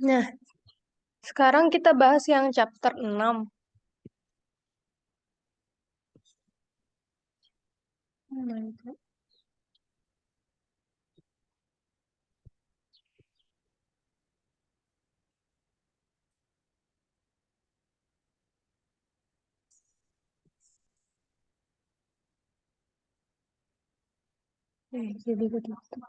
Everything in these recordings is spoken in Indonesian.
Nah, sekarang kita bahas yang chapter 6. Jadi begitu.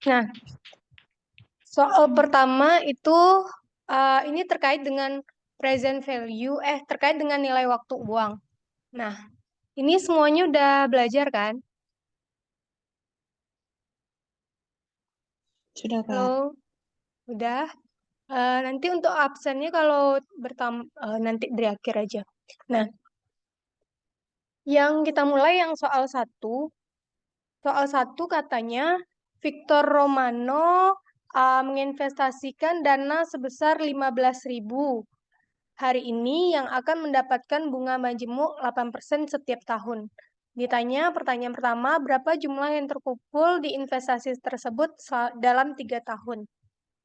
Nah, soal pertama itu ini terkait dengan present value, terkait dengan nilai waktu uang. Nah, ini semuanya udah belajar kan? Sudah, Kak. Halo, udah. Nanti untuk absennya kalau nanti dari akhir aja. Nah, yang kita mulai yang soal satu. Soal satu katanya Victor Romano menginvestasikan dana sebesar 15.000 hari ini yang akan mendapatkan bunga majemuk 8% setiap tahun. Ditanya pertanyaan pertama, berapa jumlah yang terkumpul di investasi tersebut dalam 3 tahun?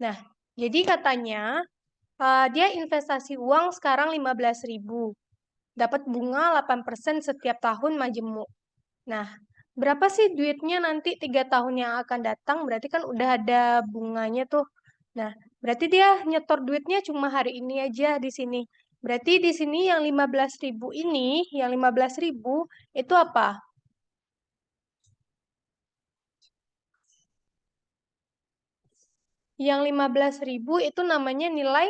Nah, jadi katanya dia investasi uang sekarang 15.000, dapat bunga 8% setiap tahun majemuk. Nah, berapa sih duitnya nanti 3 tahun yang akan datang? Berarti kan udah ada bunganya tuh. Nah, berarti dia nyetor duitnya cuma hari ini aja di sini. Berarti di sini yang 15.000 ini, yang 15.000 itu apa? Yang 15.000 itu namanya nilai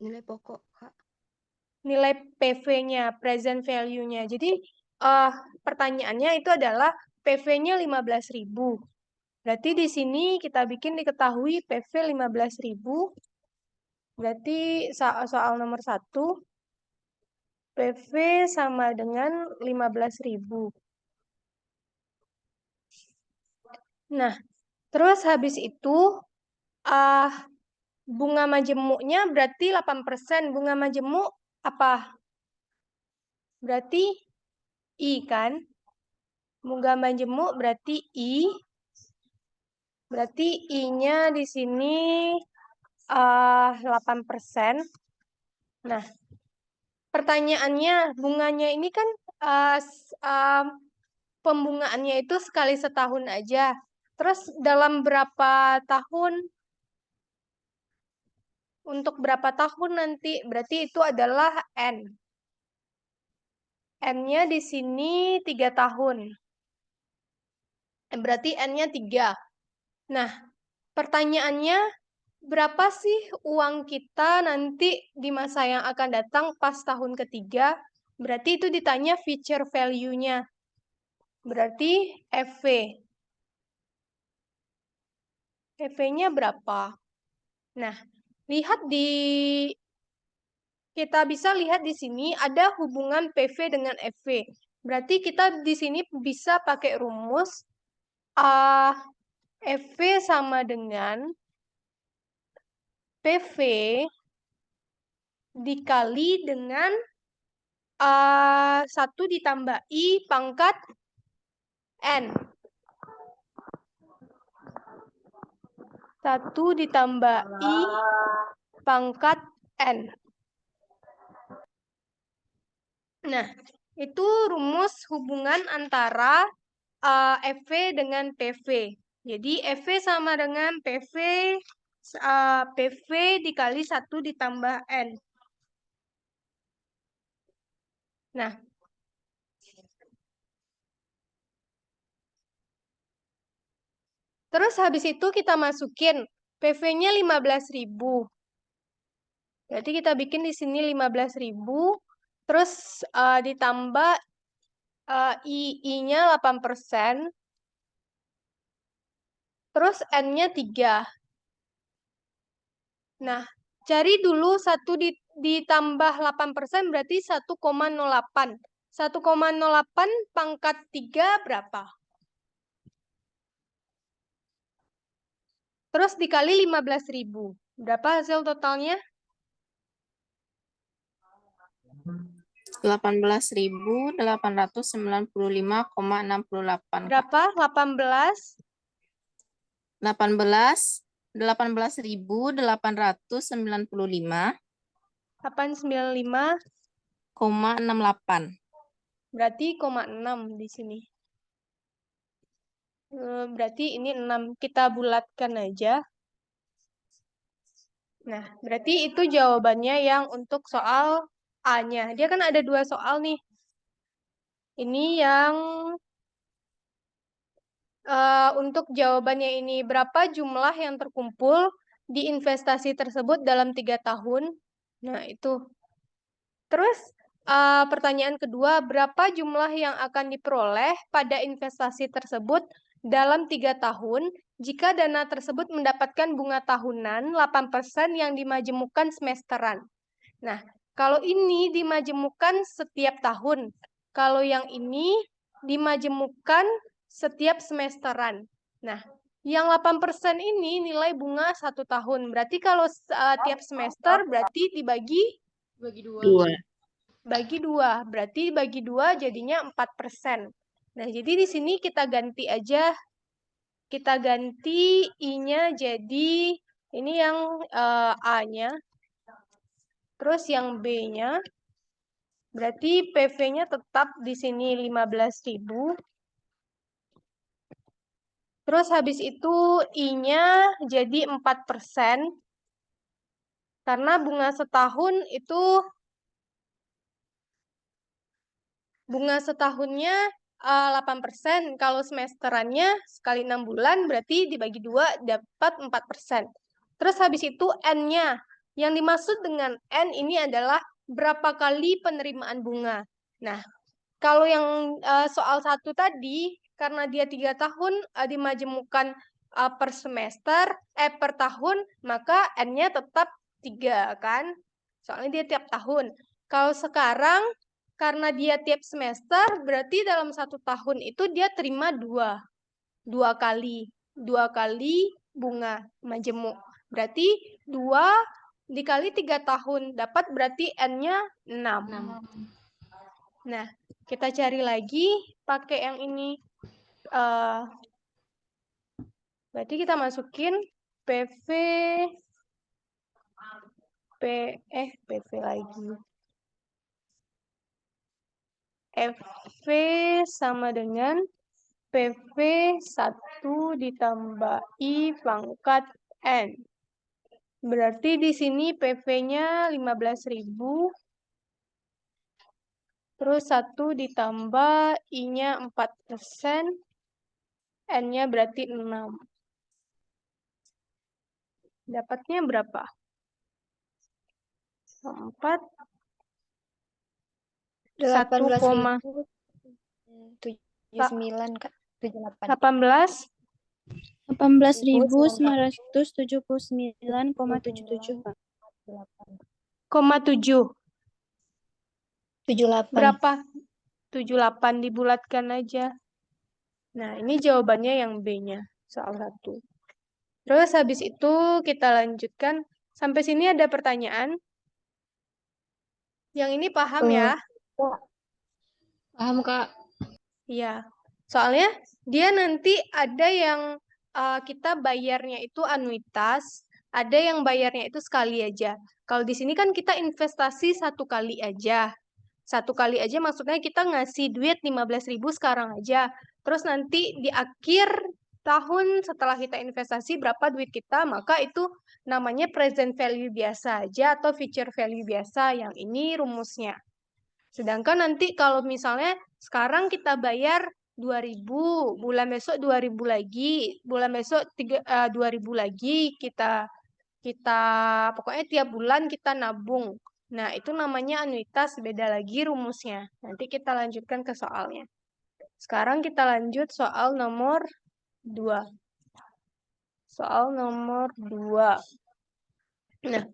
Nilai pokok, Kak. nilai PV-nya, present value-nya. Jadi eh pertanyaannya itu adalah PV-nya 15.000. Berarti di sini kita bikin diketahui PV 15.000. Berarti soal nomor 1, PV sama dengan 15.000. Nah, terus habis itu ah bunga majemuknya berarti 8%. Bunga majemuk apa? Berarti I kan? Bunga majemuk berarti I. Berarti I-nya di sini 8%. Nah, pertanyaannya bunganya ini kan uh, s- um, pembungaannya itu sekali setahun aja. Terus dalam berapa tahun? Untuk berapa tahun nanti? Berarti itu adalah N. N-nya di sini 3 tahun. Berarti N-nya 3. Nah, pertanyaannya berapa sih uang kita nanti di masa yang akan datang pas tahun ketiga? Berarti itu ditanya future value-nya. Berarti FV. FV-nya berapa? Nah, lihat di kita bisa lihat di sini ada hubungan PV dengan FV. Berarti kita di sini bisa pakai rumus uh, FV sama dengan PV dikali dengan 1 ditambah I pangkat N. 1 ditambah I pangkat N. Nah, itu rumus hubungan antara FV dengan PV. Jadi FV sama dengan PV dikali 1 ditambah N. Nah, terus habis itu kita masukin PV-nya 15.000. Berarti kita bikin di sini 15.000, terus ditambah I-nya 8%, terus N-nya 3. Nah, cari dulu 1 ditambah 8% berarti 1,08. 1,08 pangkat 3 berapa? Terus dikali 15.000. Berapa hasil totalnya? 18.895,68. Berapa? 18? 18.895,68. 895. Berarti 0,6 di sini. Berarti ini 6. Kita bulatkan aja. Nah, berarti itu jawabannya yang untuk soal A-nya. Dia kan ada 2 soal nih. Ini yang untuk jawabannya ini. Berapa jumlah yang terkumpul di investasi tersebut dalam 3 tahun? Nah, itu. Terus pertanyaan kedua, berapa jumlah yang akan diperoleh pada investasi tersebut dalam 3 tahun jika dana tersebut mendapatkan bunga tahunan 8% yang dimajemukkan semesteran? Nah, kalau ini dimajemukkan setiap tahun. Kalau yang ini dimajemukkan setiap semesteran. Nah, yang 8% ini nilai bunga 1 tahun. Berarti kalau tiap semester berarti dibagi 2. bagi 2. Berarti bagi 2 jadinya 4%. Nah, jadi di sini kita ganti aja. Kita ganti I-nya jadi ini yang A-nya. Terus yang B-nya. Berarti PV-nya tetap di sini 15.000. Terus habis itu I-nya jadi 4%. Karena bunga setahun itu bunga setahunnya 8%. Kalau semesterannya sekali 6 bulan berarti dibagi 2 dapat 4%. Terus habis itu N-nya. Yang dimaksud dengan N ini adalah berapa kali penerimaan bunga. Nah, kalau yang soal 1 tadi, karena dia 3 tahun dimajemukkan per semester, per tahun, maka N-nya tetap 3, kan? Soalnya dia tiap tahun. Kalau sekarang, karena dia tiap semester, berarti dalam 1 tahun itu dia terima 2 kali. 2 kali bunga majemuk. Berarti 2 dikali 3 tahun. Dapat berarti N-nya 6. Nah, kita cari lagi pakai yang ini. Berarti kita masukin PV PV lagi. FV sama dengan PV 1 ditambah I pangkat N. Berarti di sini PV-nya 15.000. Terus 1 ditambah I-nya 4%. N-nya berarti 6. Dapatnya berapa? 4. 18.079, Kak. 18. 18.979,77, Kak. 7. 78. Berapa? 78 dibulatkan aja. Nah, ini jawabannya yang B-nya, soal 1. Terus habis itu kita lanjutkan. Sampai sini ada pertanyaan? Yang ini paham ya? Paham, Kak. Iya. Soalnya dia nanti ada yang kita bayarnya itu anuitas, ada yang bayarnya itu sekali aja. Kalau di sini kan kita investasi 1 kali aja. 1 kali aja maksudnya kita ngasih duit 15.000 sekarang aja. Terus nanti di akhir tahun setelah kita investasi berapa duit kita, maka itu namanya present value biasa aja atau future value biasa. Yang ini rumusnya. Sedangkan nanti kalau misalnya sekarang kita bayar 2.000, bulan besok 2.000 lagi, bulan besok 2.000 lagi kita pokoknya tiap bulan kita nabung. Nah, itu namanya anuitas, beda lagi rumusnya. Nanti kita lanjutkan ke soalnya. Sekarang kita lanjut soal nomor 2. Soal nomor 2. Nah,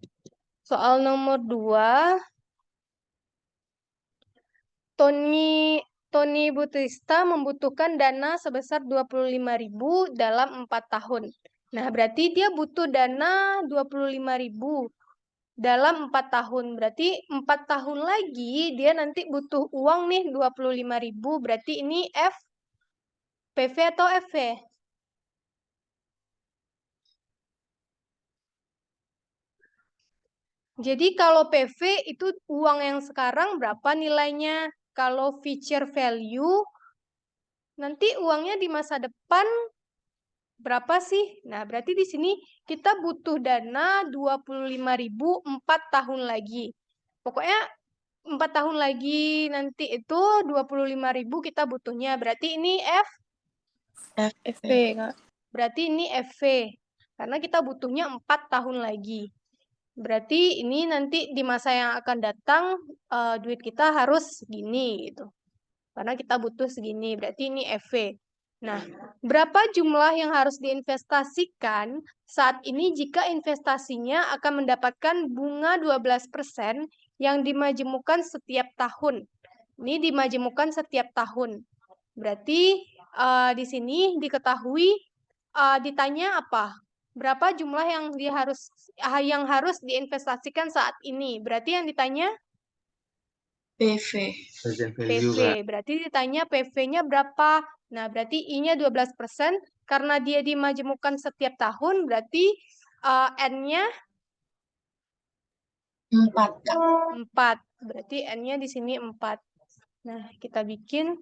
soal nomor 2, Tony Butista membutuhkan dana sebesar 25.000 dalam 4 tahun. Nah, berarti dia butuh dana 25.000 dalam 4 tahun. Berarti 4 tahun lagi dia nanti butuh uang nih 25.000. Berarti ini PV atau FV? Jadi kalau PV itu uang yang sekarang berapa nilainya? Kalau future value, nanti uangnya di masa depan berapa sih? Nah, berarti di sini kita butuh dana 25.000 4 tahun lagi. Pokoknya 4 tahun lagi nanti itu 25.000 kita butuhnya. Berarti ini FP, Kak. berarti ini FV. Karena kita butuhnya 4 tahun lagi. Berarti ini nanti di masa yang akan datang duit kita harus segini gitu. Karena kita butuh segini, berarti ini FV. Nah, berapa jumlah yang harus diinvestasikan saat ini jika investasinya akan mendapatkan bunga 12% yang dimajemukkan setiap tahun? Ini dimajemukkan setiap tahun. Berarti di sini diketahui ditanya apa? Berapa jumlah yang harus diinvestasikan saat ini? Berarti yang ditanya PV. PV. Berarti ditanya PV-nya berapa? Nah, berarti I-nya 12%. Karena dia dimajemukkan setiap tahun, berarti N-nya 4, Kak. 4. Berarti N-nya di sini 4. Nah, kita bikin.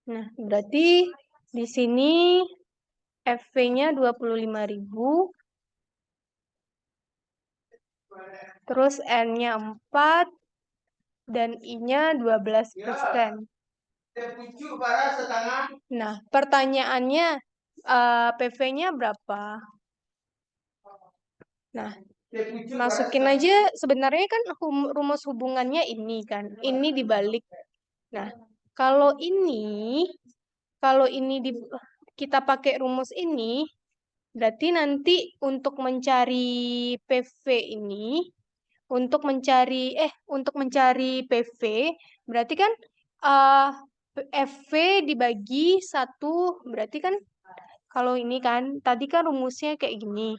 Nah, berarti di sini FV-nya 25.000. Terus N-nya 4. Dan I-nya 12%. Nah, pertanyaannya PV-nya berapa? Nah, masukin aja, sebenarnya kan rumus hubungannya ini kan. Ini dibalik. Nah, kalau ini kita pakai rumus ini, berarti nanti untuk mencari PV ini, untuk mencari PV, berarti kan FV dibagi 1, berarti kan kalau ini kan, tadi kan rumusnya kayak gini.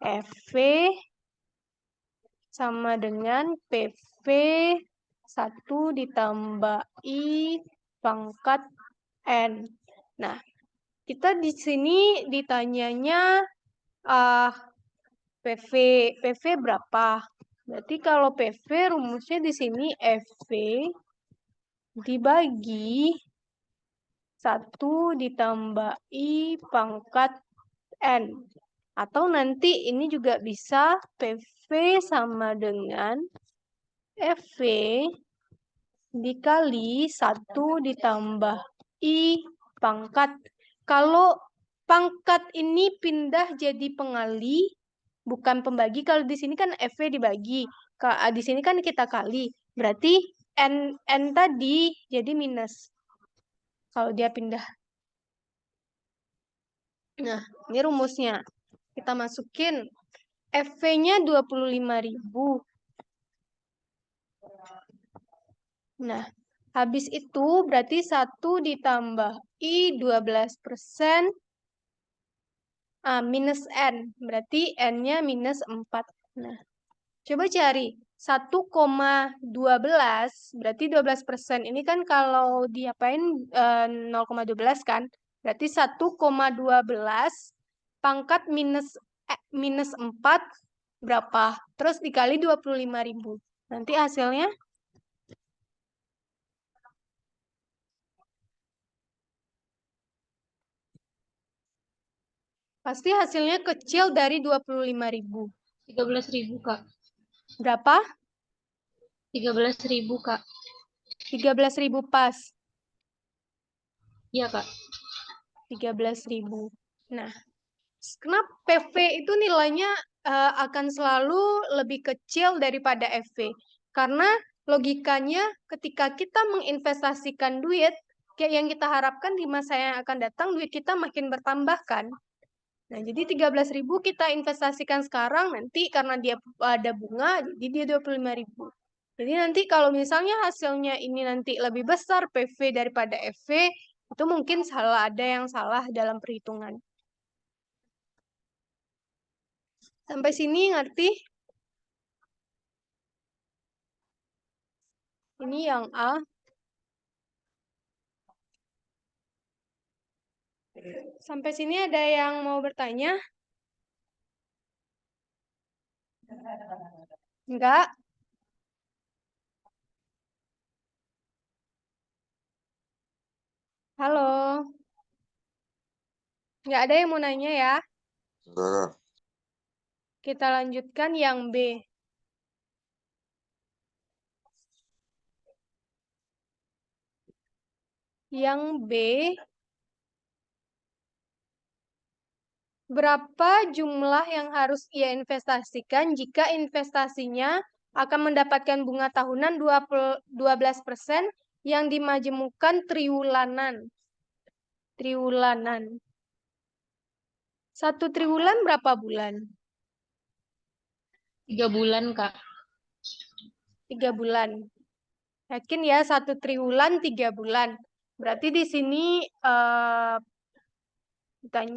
FV sama dengan PV 1 ditambah I pangkat N. Nah, kita di sini ditanyanya PV berapa? Berarti kalau PV rumusnya di sini FV dibagi 1 ditambah I pangkat N. Atau nanti ini juga bisa PV sama dengan FV dikali 1 ditambah I pangkat. Kalau pangkat ini pindah jadi pengali, bukan pembagi. Kalau di sini kan FV dibagi. Di sini kan kita kali. Berarti N tadi jadi minus. Kalau dia pindah. Nah, ini rumusnya. Kita masukin. FV-nya 25.000. Nah, habis itu berarti 1 ditambah I 12%. Minus N. Berarti N-nya minus 4. Nah, coba cari. 1,12 berarti 12%. Ini kan kalau diapain 0,12 kan? Berarti 1,12 pangkat minus 4 berapa? Terus dikali 25.000. Nanti hasilnya pasti hasilnya kecil dari 25.000. 13.000, Kak. Berapa? 13.000, Kak. 13.000 pas. Iya, Kak. 13.000. Nah, kenapa PV itu nilainya akan selalu lebih kecil daripada FV? Karena logikanya ketika kita menginvestasikan duit, kayak yang kita harapkan di masa yang akan datang, duit kita makin bertambah kan? Nah, jadi 13.000 kita investasikan sekarang, nanti karena dia ada bunga, jadi dia 25.000. Jadi nanti kalau misalnya hasilnya ini nanti lebih besar PV daripada FV, itu mungkin ada yang salah dalam perhitungan. Sampai sini ngerti? Ini yang A. Sampai sini ada yang mau bertanya? Enggak? Halo? Enggak ada yang mau nanya ya? Kita lanjutkan yang B. Yang B, berapa jumlah yang harus ia investasikan jika investasinya akan mendapatkan bunga tahunan 12% yang dimajemukkan triwulanan. Triwulanan. 1 triwulan berapa bulan? 3 bulan, Kak. 3 bulan. Yakin ya 1 triwulan 3 bulan. Berarti di sini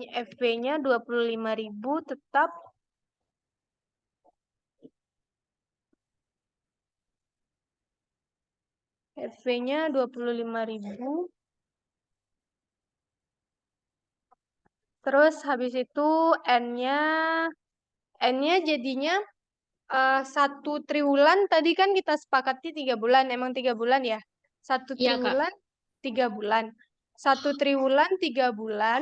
FV-nya 25.000 tetap. FV-nya 25.000. Terus habis itu N-nya jadinya 1 triwulan tadi kan kita sepakati 3 bulan. Emang 3 bulan ya? 1 Iya, Kak. triwulan 3 bulan. 1 triwulan 3 bulan.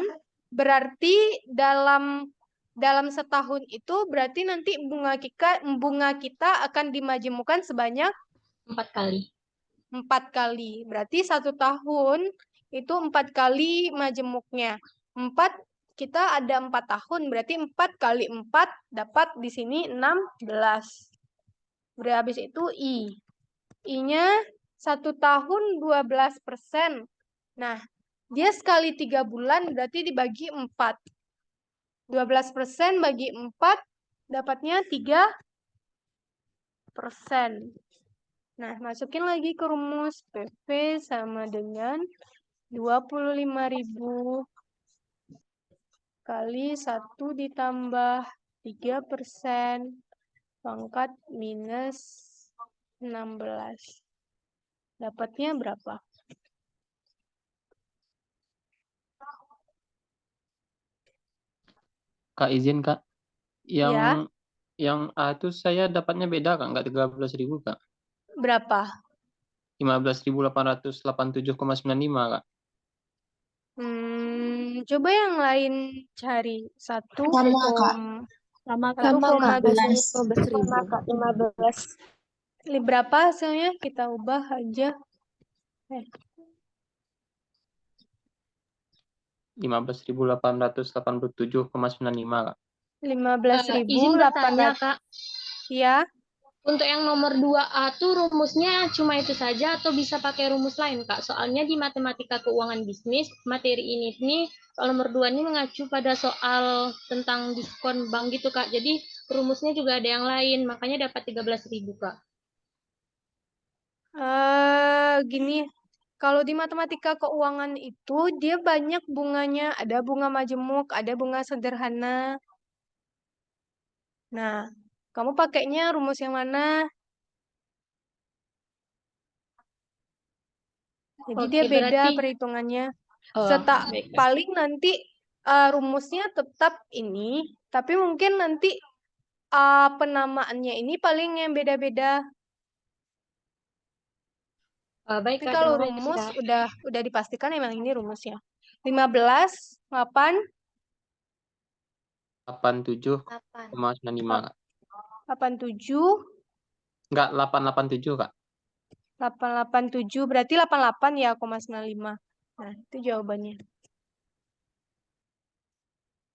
Berarti dalam setahun itu berarti nanti bunga kita akan dimajemukan sebanyak 4 kali. 4 kali. Berarti 1 tahun itu 4 kali majemuknya. 4, kita ada 4 tahun. Berarti 4 kali 4 dapat di sini 16. Udah habis itu I. I-nya 1 tahun 12%. Nah, dia sekali 3 bulan berarti dibagi 4. 12% bagi 4 dapatnya 3%. Nah, masukin lagi ke rumus PV sama dengan 25.000 kali 1 ditambah 3% pangkat minus 16. Dapatnya berapa? Kak, izin Kak. Ya. Yang A itu saya dapatnya beda Kak, nggak 13.000 Kak. Berapa? 15.887,95 Kak. Coba yang lain cari. 1, Sama, Kak. Sama, Kak. 15. Berapa hasilnya? Kita ubah aja. 15.887,95 Kak. 15.800. Kak. Ya. Untuk yang nomor 2A tuh rumusnya cuma itu saja atau bisa pakai rumus lain, Kak? Soalnya di matematika keuangan bisnis, materi ini nih, soal nomor 2 ini mengacu pada soal tentang diskon bank gitu, Kak. Jadi rumusnya juga ada yang lain, makanya dapat 13.000, Kak. Gini, kalau di matematika keuangan itu dia banyak bunganya, ada bunga majemuk, ada bunga sederhana. Nah, kamu pakainya rumus yang mana? Jadi dia beda perhitungannya. Paling nanti rumusnya tetap ini, tapi mungkin nanti penamaannya ini paling yang beda-beda. Baik, Tapi Kak, kalau terima kasih, rumus Kak. udah dipastikan emang ini rumusnya. 15, 8, 87,95 Kak. 87, Enggak, 887 Kak. 887, berarti 88 ya, 0,95. Nah, itu jawabannya.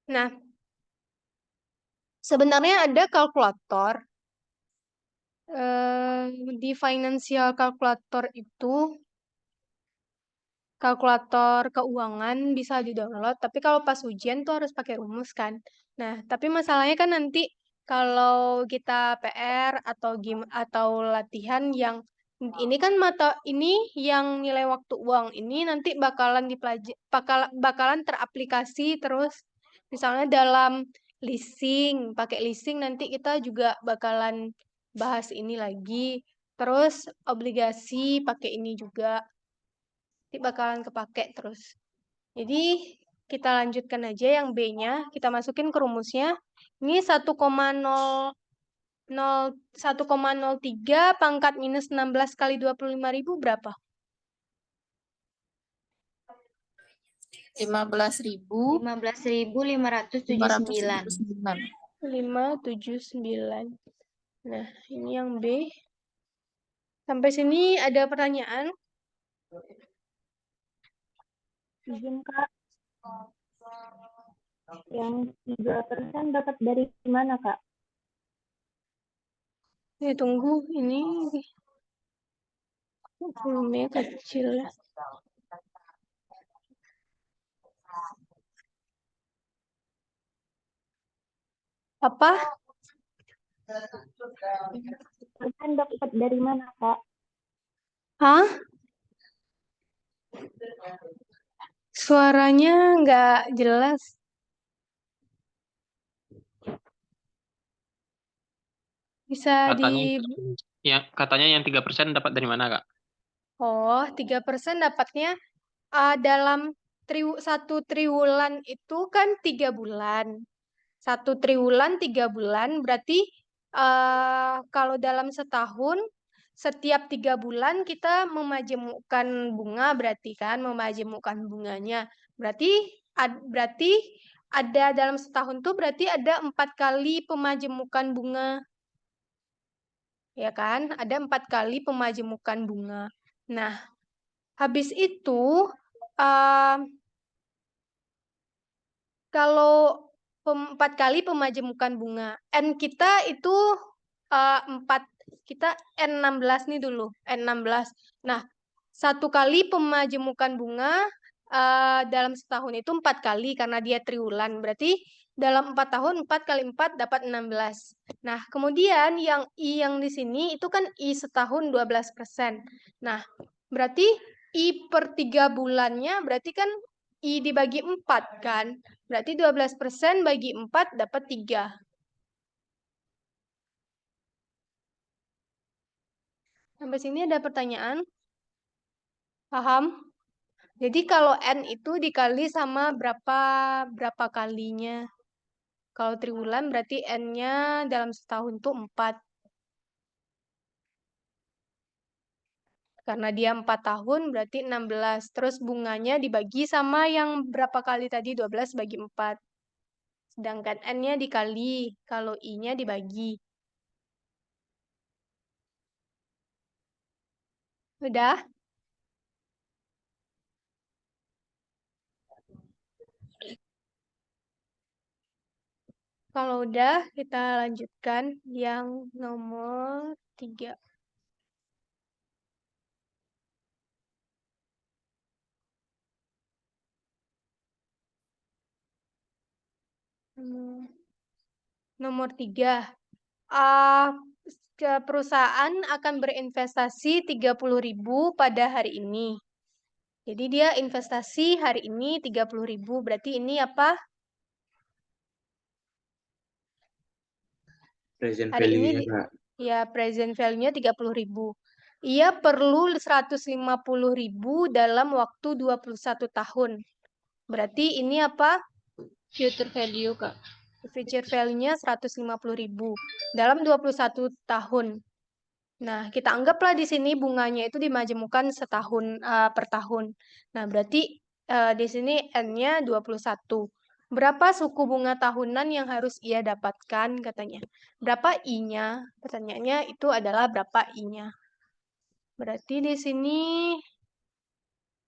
Nah, sebenarnya ada kalkulator. Di financial calculator itu, kalkulator keuangan bisa di-download, tapi kalau pas ujian tuh harus pakai rumus kan. Nah, tapi masalahnya kan nanti kalau kita PR atau latihan yang ini kan ini yang nilai waktu uang ini nanti bakalan teraplikasi terus misalnya dalam pakai leasing nanti kita juga bakalan bahas ini lagi. Terus obligasi pakai ini juga. Nanti bakalan kepake terus. Jadi kita lanjutkan aja yang B-nya. Kita masukin ke rumusnya. Ini 1,03 pangkat minus 16 kali 25.000 berapa? 15.579. 15.579. 579. Nah, ini yang B. Sampai sini ada pertanyaan? Izin Kak. Yang 3% dapat dari mana Kak? Tunggu, ini volumenya kecil. Apa? Persen dapat dari mana Kak? Hah? Suaranya nggak jelas. Bisa Katanya yang 3% dapat dari mana, Kak? Oh, 3% dapatnya dalam 1 triwulan itu kan 3 bulan. 1 triwulan 3 bulan berarti kalau dalam setahun setiap 3 bulan kita memajemukkan bunga berarti kan memajemukkan bunganya. Berarti ada dalam setahun tuh berarti ada 4 kali pemajemukan bunga. Ya kan? Ada 4 kali pemajemukan bunga. Nah, habis itu kalau 4 kali pemajemukan bunga, N kita itu 4, kita N16 nih dulu, N16. Nah, 1 kali pemajemukan bunga dalam setahun itu 4 kali karena dia triwulan. Berarti dalam 4 tahun 4 kali 4 dapat 16. Nah, kemudian yang I yang di sini itu kan I setahun 12%. Nah, berarti I per 3 bulannya berarti kan I dibagi 4 kan. Berarti 12% bagi 4 dapat 3. Sampai sini ada pertanyaan? Paham? Jadi kalau N itu dikali sama berapa kalinya. Kalau triwulan berarti N-nya dalam setahun tuh 4. Karena dia 4 tahun berarti 16. Terus bunganya dibagi sama yang berapa kali tadi? 12 bagi 4. Sedangkan N-nya dikali. Kalau I-nya dibagi. Udah? Kalau udah, kita lanjutkan yang nomor 3. Nomor 3. Perusahaan akan berinvestasi 30.000 pada hari ini. Jadi dia investasi hari ini 30.000. Berarti ini apa? Present Hari ini value-nya, Kak. ya present value-nya 30.000. Ia perlu 150.000 dalam waktu 21 tahun. Berarti ini apa? Future value Kak. Future value-nya 150.000 dalam 21 tahun. Nah, kita anggaplah di sini bunganya itu dimajemukan setahun per tahun. Nah, berarti di sini N-nya 21. Berapa suku bunga tahunan yang harus ia dapatkan katanya? Berapa I-nya? Pertanyaannya itu adalah berapa I-nya. Berarti di sini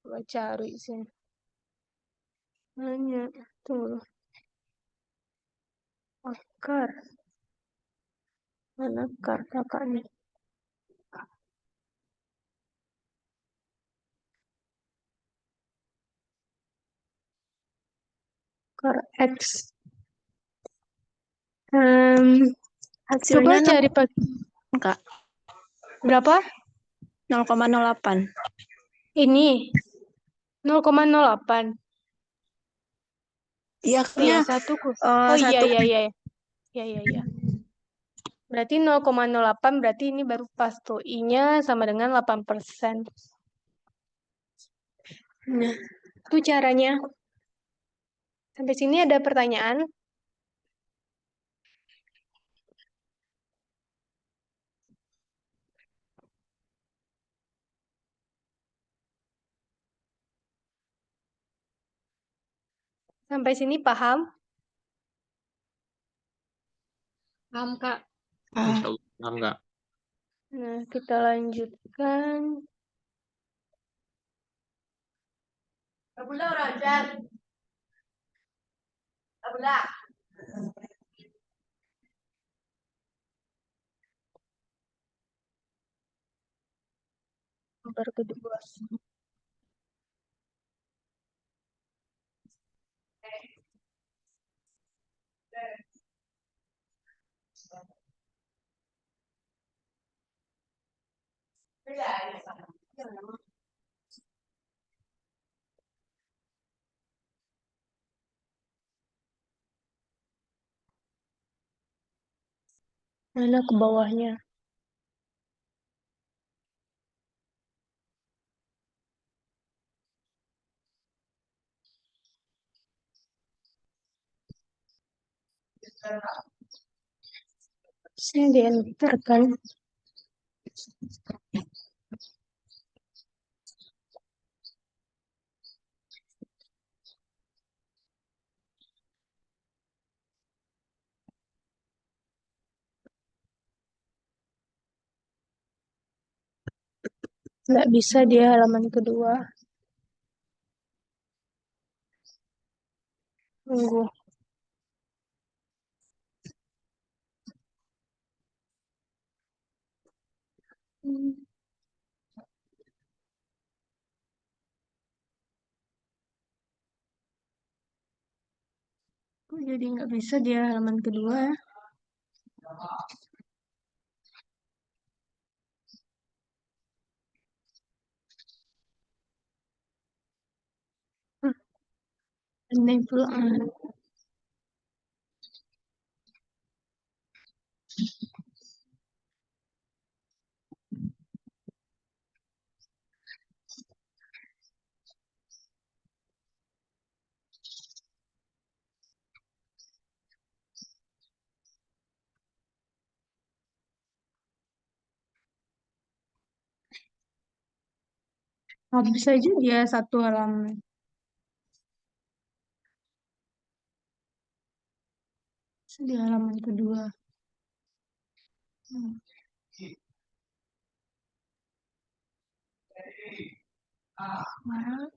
Coba cari sini. Hanya tunggu. Akar. Mana akar kakaknya? Akar X. Coba Hasilnya cari pakai Kak. berapa? 0,08. Ini 0,08. Iya, Oh iya, kayaknya satu ku. Oh iya, satu. iya, iya. Iya, iya, iya. Berarti 0,08 berarti ini baru pas tuh. I-nya sama dengan 8%. Nah, itu caranya. Sampai sini ada pertanyaan? Sampai sini paham? Paham, Kak. Insya Allah paham nggak? Nah, kita lanjutkan. Nomor kedua. Mana ke bawahnya? Saya di enter kan? Nggak bisa dia halaman kedua. Tunggu. Kok jadi nggak bisa dia halaman kedua? Aneh pula. Habis aja dia satu halaman. Di halaman kedua. Mana?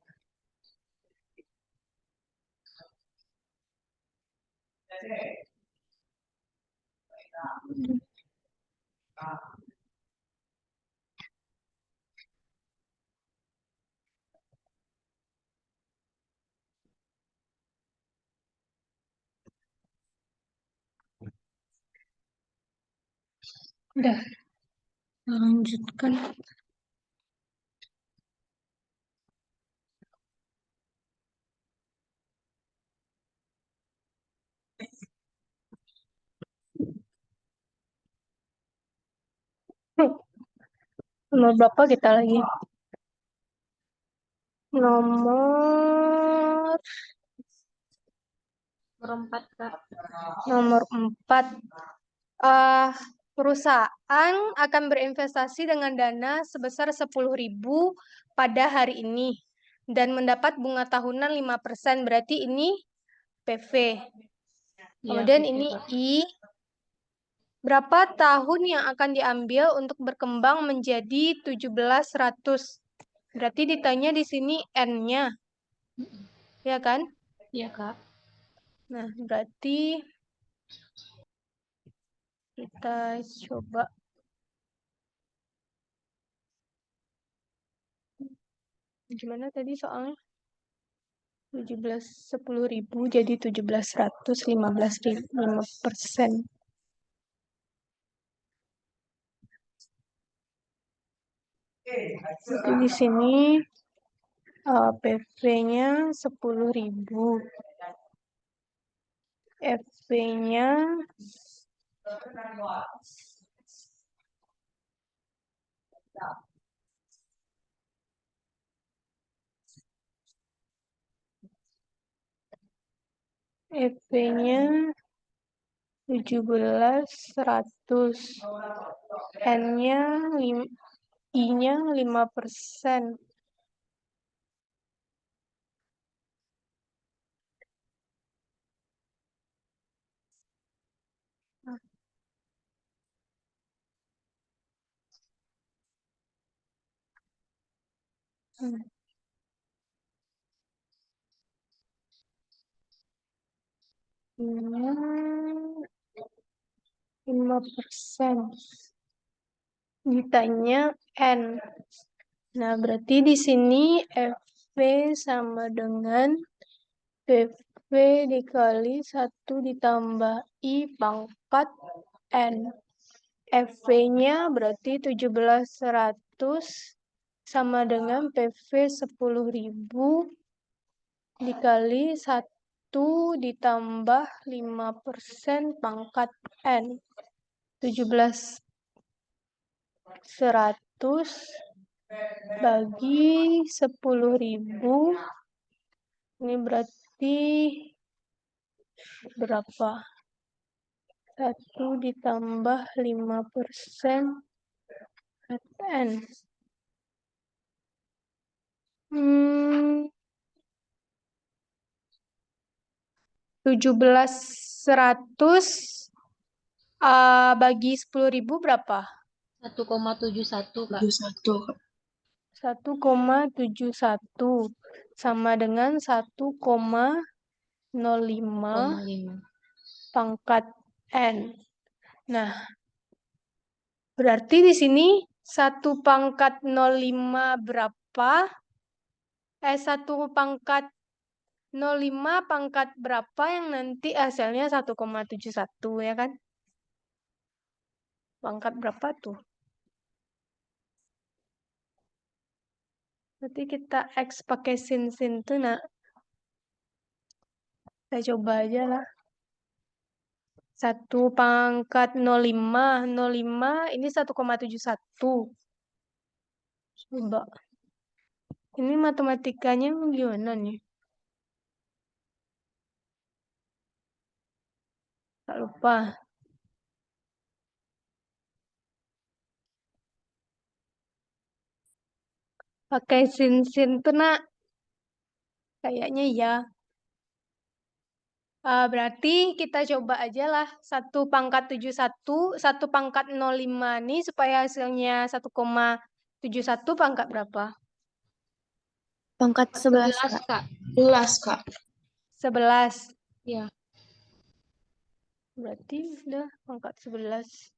Udah, lanjutkan. Nomor berapa kita lagi? Nomor Nomor 4, Kak. nomor 4. Perusahaan akan berinvestasi dengan dana sebesar 10.000 pada hari ini dan mendapat bunga tahunan 5%. Berarti ini PV. Kemudian Iya, ini Kak. I. Berapa tahun yang akan diambil untuk berkembang menjadi 1700? Berarti ditanya di sini N-nya. Ya kan? Iya, Kak. Nah, berarti kita coba. Gimana tadi soalnya? 10.000 jadi 17.100, 15.000, 5%. Jadi di sini PV-nya 10.000. FV-nya FV-nya 17.100. N-nya I-nya 5%. I-nya 5%. Ditanya N. Nah, berarti di sini FV sama dengan PV dikali 1 ditambah I pangkat N. FV-nya berarti 17.100 sama dengan PV 10.000 dikali 1 ditambah 5% pangkat N. 17.100 bagi 10.000. Ini berarti berapa? 1 ditambah 5% N. 17.100 bagi 10.000 berapa? 1,71, Kak. 1,71 sama dengan 1,05 pangkat N. Nah, berarti di sini 1 pangkat 05 berapa? 1 pangkat 05 pangkat berapa yang nanti hasilnya 1,71 ya kan? Pangkat berapa tuh? Nanti kita X pakai sin tuh nak. Kita coba aja lah. 1 pangkat 05. 05 ini 1,71. Coba. Ini matematikanya gimana nih? Tak lupa. Pakai sin tuh nak. Kayaknya ya. Berarti kita coba aja lah 1 pangkat 71, 1 pangkat 05 nih supaya hasilnya 1,71 pangkat berapa? Pangkat 11, 11, Kak. Kak. 11, Kak. 11. Iya. Berarti udah pangkat 11.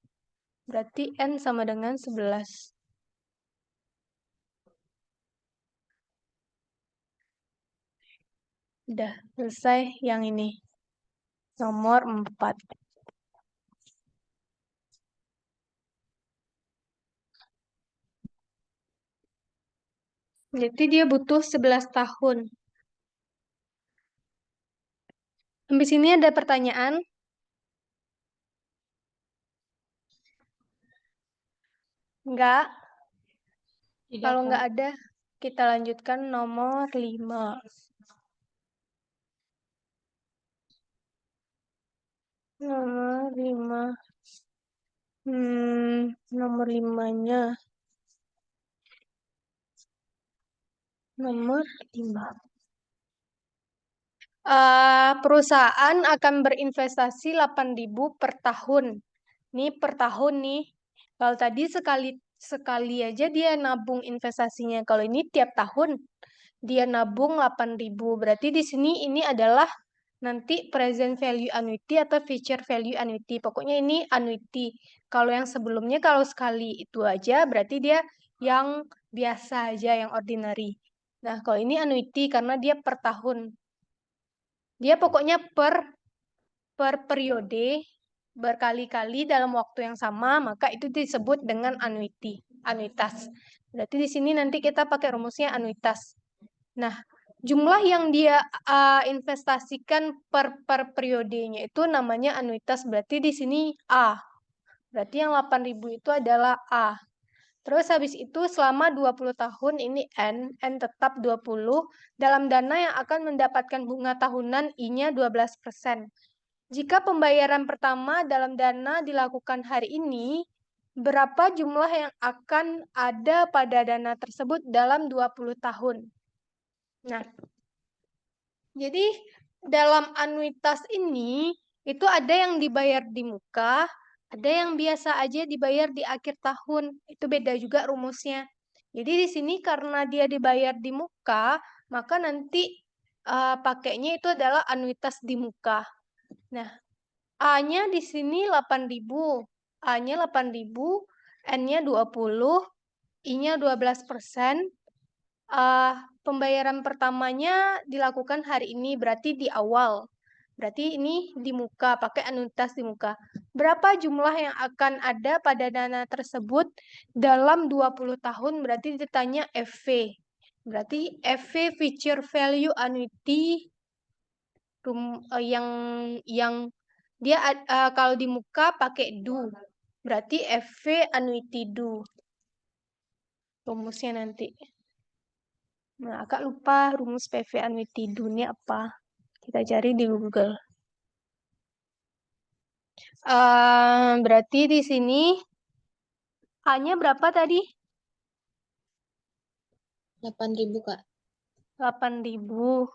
Berarti N sama dengan 11. Udah selesai yang ini. Nomor 4. Jadi dia butuh 11 tahun. Habis ini ada pertanyaan. Enggak. Tidak, Kalau Kak. enggak ada, kita lanjutkan nomor 5. Nomor 5. Nomor 5-nya. Nomor 5. Perusahaan akan berinvestasi 8.000 per tahun. Ini per tahun nih. Kalau tadi sekali sekali aja dia nabung investasinya. Kalau ini tiap tahun dia nabung 8.000. Berarti di sini ini adalah nanti present value annuity atau future value annuity. Pokoknya ini annuity. Kalau yang sebelumnya kalau sekali itu aja berarti dia yang biasa aja, yang ordinary. Nah, kalau ini annuity karena dia per tahun. Dia pokoknya per periode berkali-kali dalam waktu yang sama, maka itu disebut dengan annuity, anuitas. Berarti di sini nanti kita pakai rumusnya anuitas. Nah, jumlah yang dia investasikan per periodenya itu namanya anuitas. Berarti di sini A. Berarti yang 8.000 itu adalah A. Terus habis itu selama 20 tahun ini N tetap 20 dalam dana yang akan mendapatkan bunga tahunan I-nya 12%. Jika pembayaran pertama dalam dana dilakukan hari ini, berapa jumlah yang akan ada pada dana tersebut dalam 20 tahun? Nah, jadi dalam anuitas ini, itu ada yang dibayar di muka, ada yang biasa aja dibayar di akhir tahun. Itu beda juga rumusnya. Jadi di sini karena dia dibayar di muka, maka nanti pakainya itu adalah anuitas di muka. Nah, A-nya di sini 8.000. A-nya 8.000, N-nya 20, I-nya 12%. Pembayaran pertamanya dilakukan hari ini, berarti di awal. Berarti ini di muka, pakai anuitas di muka. Berapa jumlah yang akan ada pada dana tersebut dalam 20 tahun? Berarti ditanya FV. Berarti FV future value annuity yang dia kalau di muka pakai do. Berarti FV annuity do. Rumusnya nanti. Nah, agak lupa rumus PV annuity do ini apa. Kita cari di Google. Berarti di sini A-nya berapa tadi? 8.000, Kak. 8.000.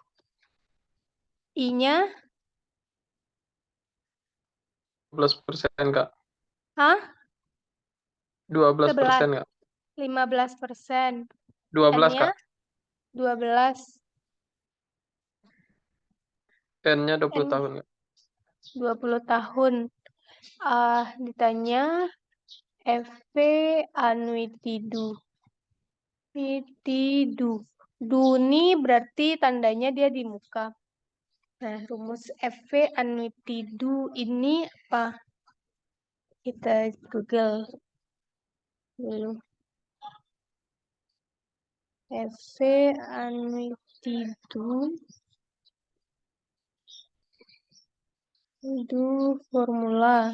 I-nya? 12%, Kak. Hah? 12%, Kak. 15%. 12, N-nya? Kak. 12. N-nya 20 tahun, Kak. 20 tahun. Ditanya FV annuity do. Annuity do. Do ini berarti tandanya dia di muka. Nah, rumus FV annuity do ini apa? Kita Google dulu. FV annuity do formula.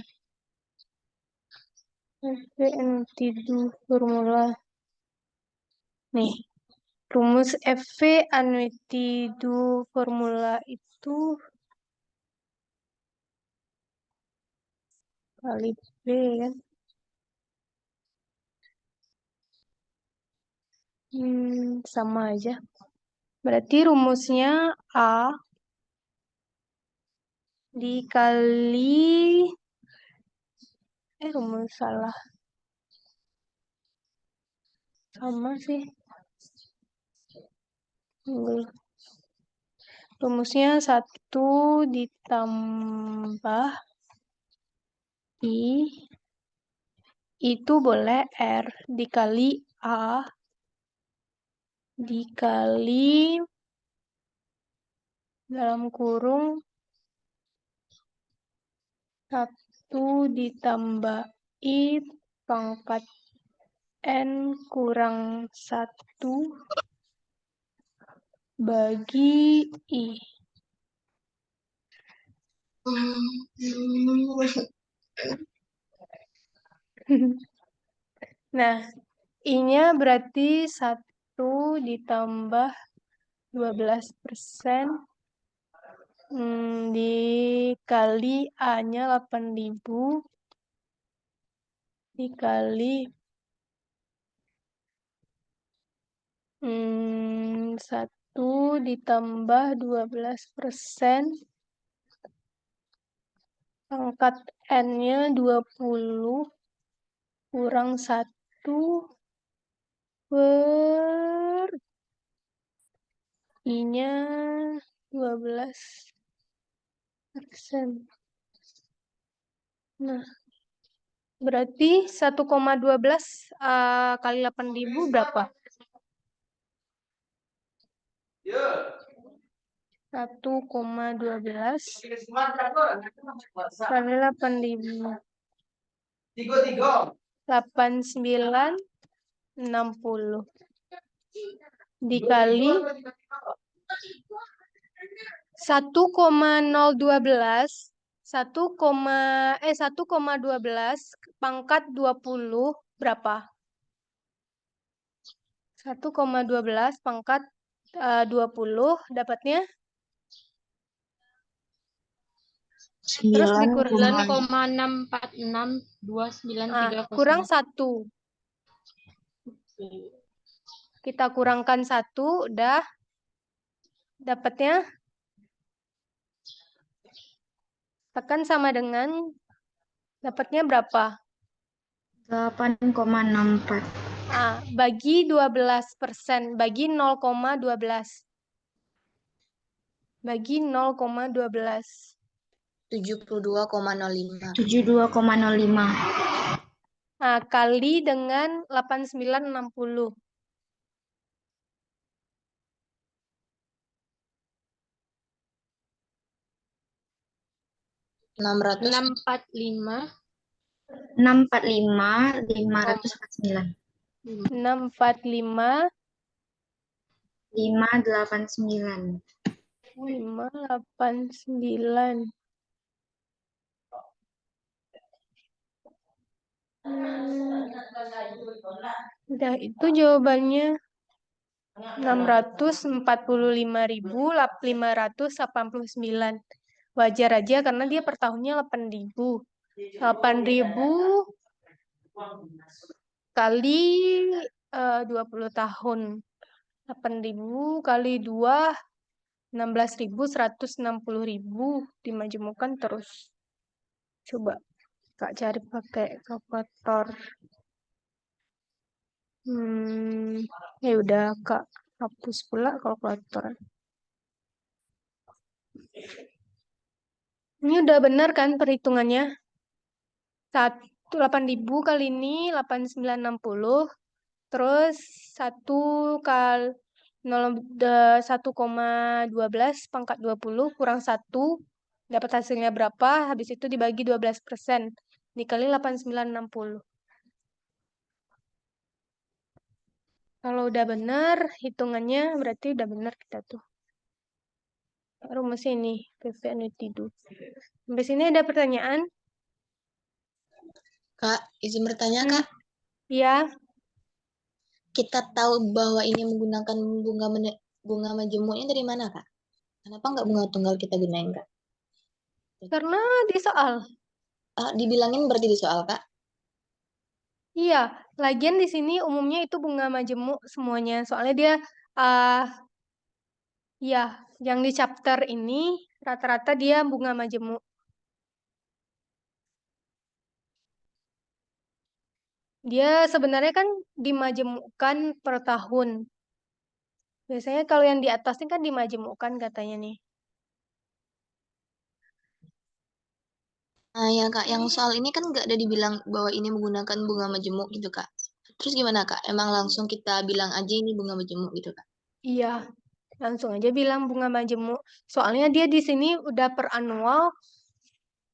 FV annuity do formula. Nih, rumus FV annuity do formula itu kali B kan? Sama aja. Berarti rumusnya A dikali rumus salah. Sama sih. Rumusnya 1 ditambah I itu boleh R dikali A dikali dalam kurung 1 ditambah I pangkat N kurang 1 bagi I. Nah, I-nya berarti 1 ditambah 12%. Dikali A-nya 8.000 dikali 1 ditambah 12%. Pangkat N-nya 20 kurang 1 per I-nya 12%. Nah, berarti 1,12 kali 8.000 berapa? 1,12 kali 8.000. 8960 dikali 1,012 1,12 pangkat 20 berapa? 1,12 pangkat 20 dapatnya terus dikurang 9,6462930. kurang 1. Kita kurangkan 1 udah dapatnya tekan sama dengan dapatnya berapa? 8,64. Bagi 12%, bagi 0,12. Bagi 0,12. 72,05. 72,05. Kali dengan 8960. 645. 645, 549. 645 589. 589. Udah itu jawabannya 645.589. Wajar aja karena dia per tahunnya 8.000. 8.000 kali 20 tahun. 8.000 kali 2 16.160.000 dimajemukkan terus. Coba Kak cari pakai kalkulator. Ya udah Kak hapus pula kalkulator. Ini udah benar kan perhitungannya? 8.000 kali ini 8960. Terus 1 kali 1,12 pangkat 20 kurang 1. Dapat hasilnya berapa? Habis itu dibagi 12%. Dikali 8960. Kalau udah benar hitungannya berarti udah benar kita tuh. Rumusnya ini, PV Anitidu. Sampai sini ada pertanyaan? Kak, izin bertanya, Kak. Iya. Kita tahu bahwa ini menggunakan bunga majemuknya dari mana, Kak? Kenapa nggak bunga tunggal kita gunain, Kak? Karena di soal. Dibilangin berarti di soal, Kak? Iya, lagian di sini umumnya itu bunga majemuk semuanya. Soalnya dia, ya, yang di chapter ini rata-rata dia bunga majemuk. Dia sebenarnya kan dimajemukkan per tahun. Biasanya kalau yang di atas ini kan dimajemukkan katanya nih. Nah, ya, Kak, yang soal ini kan nggak ada dibilang bahwa ini menggunakan bunga majemuk gitu, Kak. Terus gimana, Kak? Emang langsung kita bilang aja ini bunga majemuk gitu, Kak? Iya, langsung aja bilang bunga majemuk. Soalnya dia di sini udah per annual.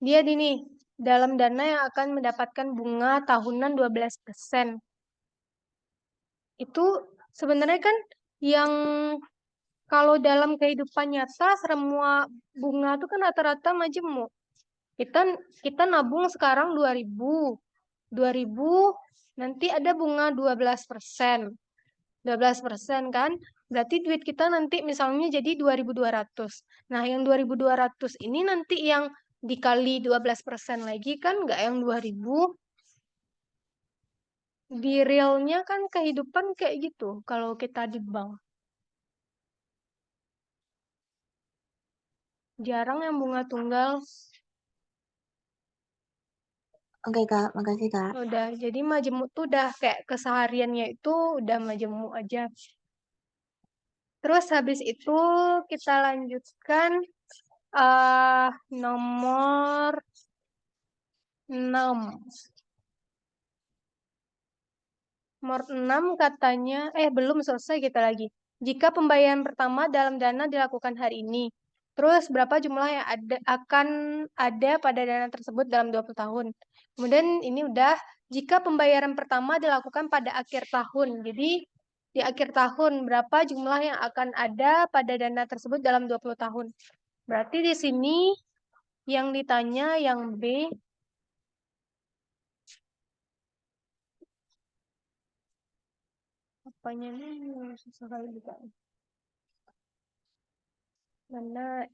Dia ini dalam dana yang akan mendapatkan bunga tahunan 12%. Itu sebenarnya kan yang kalau dalam kehidupan nyata semua bunga itu kan rata-rata majemuk. Kita nabung sekarang 2.000. 2.000 nanti ada bunga 12%. 12% kan? Berarti duit kita nanti misalnya jadi 2.200. Nah, yang 2.200 ini nanti yang dikali 12% lagi kan nggak yang 2.000. Di realnya kan kehidupan kayak gitu kalau kita di bank. Jarang yang bunga tunggal. Oke, Kak. Makasih, Kak. Udah, jadi majemuk tuh udah kayak kesehariannya itu udah majemuk aja. Terus habis itu kita lanjutkan nomor 6. Nomor 6 katanya, belum selesai kita lagi. Jika pembayaran pertama dalam dana dilakukan hari ini, terus berapa jumlah yang akan ada pada dana tersebut dalam 20 tahun. Kemudian ini udah, jika pembayaran pertama dilakukan pada akhir tahun. Jadi di akhir tahun, berapa jumlah yang akan ada pada dana tersebut dalam 20 tahun. Berarti di sini yang ditanya yang B. Apanya nih susah kali juga. Mana?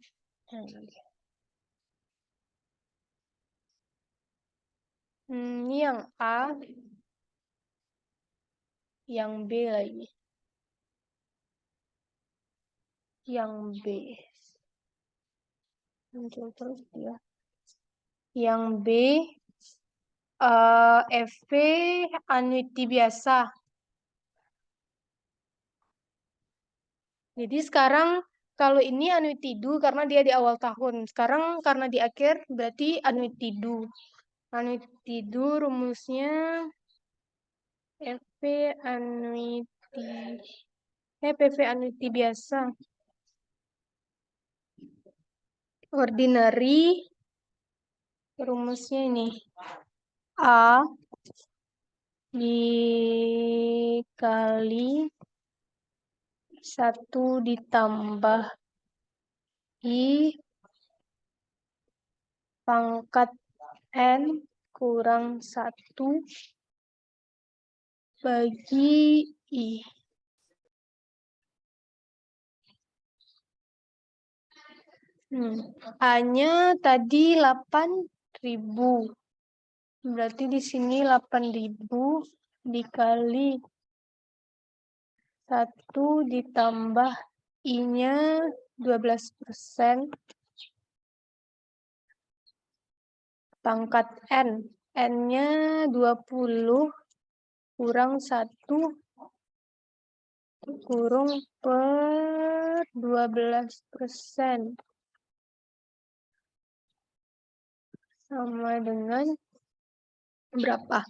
Ini yang A, yang B lagi. Yang B. Muncul terus dia. Yang B, FP annuity biasa. Jadi sekarang kalau ini annuity due karena dia di awal tahun. Sekarang karena di akhir berarti annuity due. Annuity due rumusnya FP annuity. PV annuity biasa. Ordinary rumusnya ini. A dikali 1 ditambah I pangkat N kurang 1 bagi I. A-nya tadi 8.000. Berarti di sini 8.000 dikali 1 ditambah I-nya 12%. Pangkat N. N-nya 20 kurang 1 kurung per 12%. Sama dengan berapa?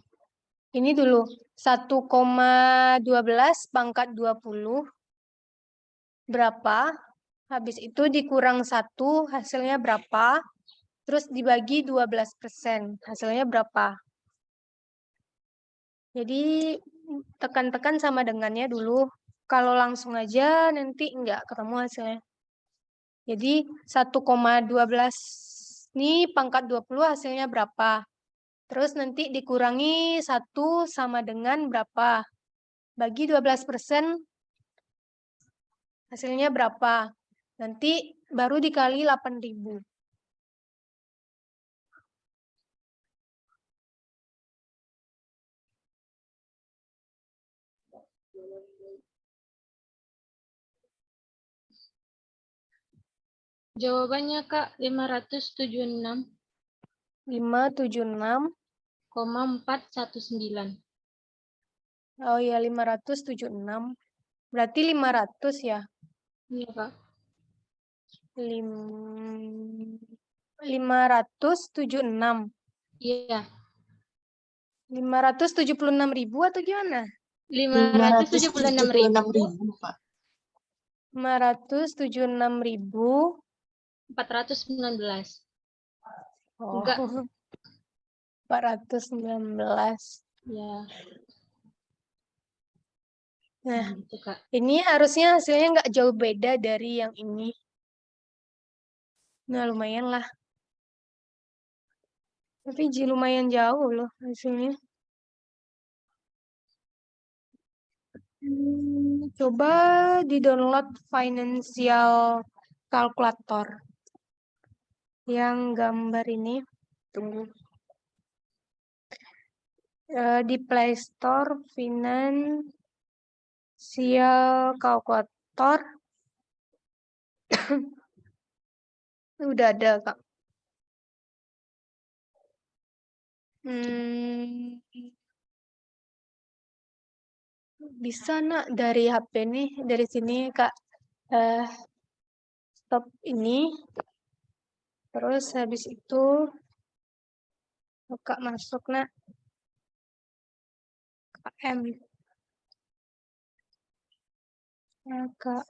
Ini dulu. 1,12 pangkat 20. Berapa? Habis itu dikurang 1, hasilnya berapa? Terus dibagi 12%, hasilnya berapa? Jadi tekan-tekan sama dengannya dulu. Kalau langsung aja nanti nggak ketemu hasilnya. Jadi 1,12 ini pangkat 20 hasilnya berapa? Terus nanti dikurangi 1 sama dengan berapa? Bagi 12%, hasilnya berapa? Nanti baru dikali 8.000. Jawabannya Kak 576. 576. 419. Oh ya, 576. Berarti 500 ya? Iya, Kak. 576. Iya. 576.000 atau gimana? 576.000. Pak. 576.000. 419. Oh. Enggak. 419. Ya. Nah, Gitu, Kak. ini harusnya hasilnya nggak jauh beda dari yang ini. Nah, lumayan lah. Tapi lumayan jauh loh hasilnya. Coba di-download Financial Calculator. Yang gambar ini. Tunggu. Di Play Store Financial Calculator. Udah ada, Kak. Bisa nak dari HP nih, dari sini Kak stop ini. Terus habis itu Kak masuk nak KM. Kak.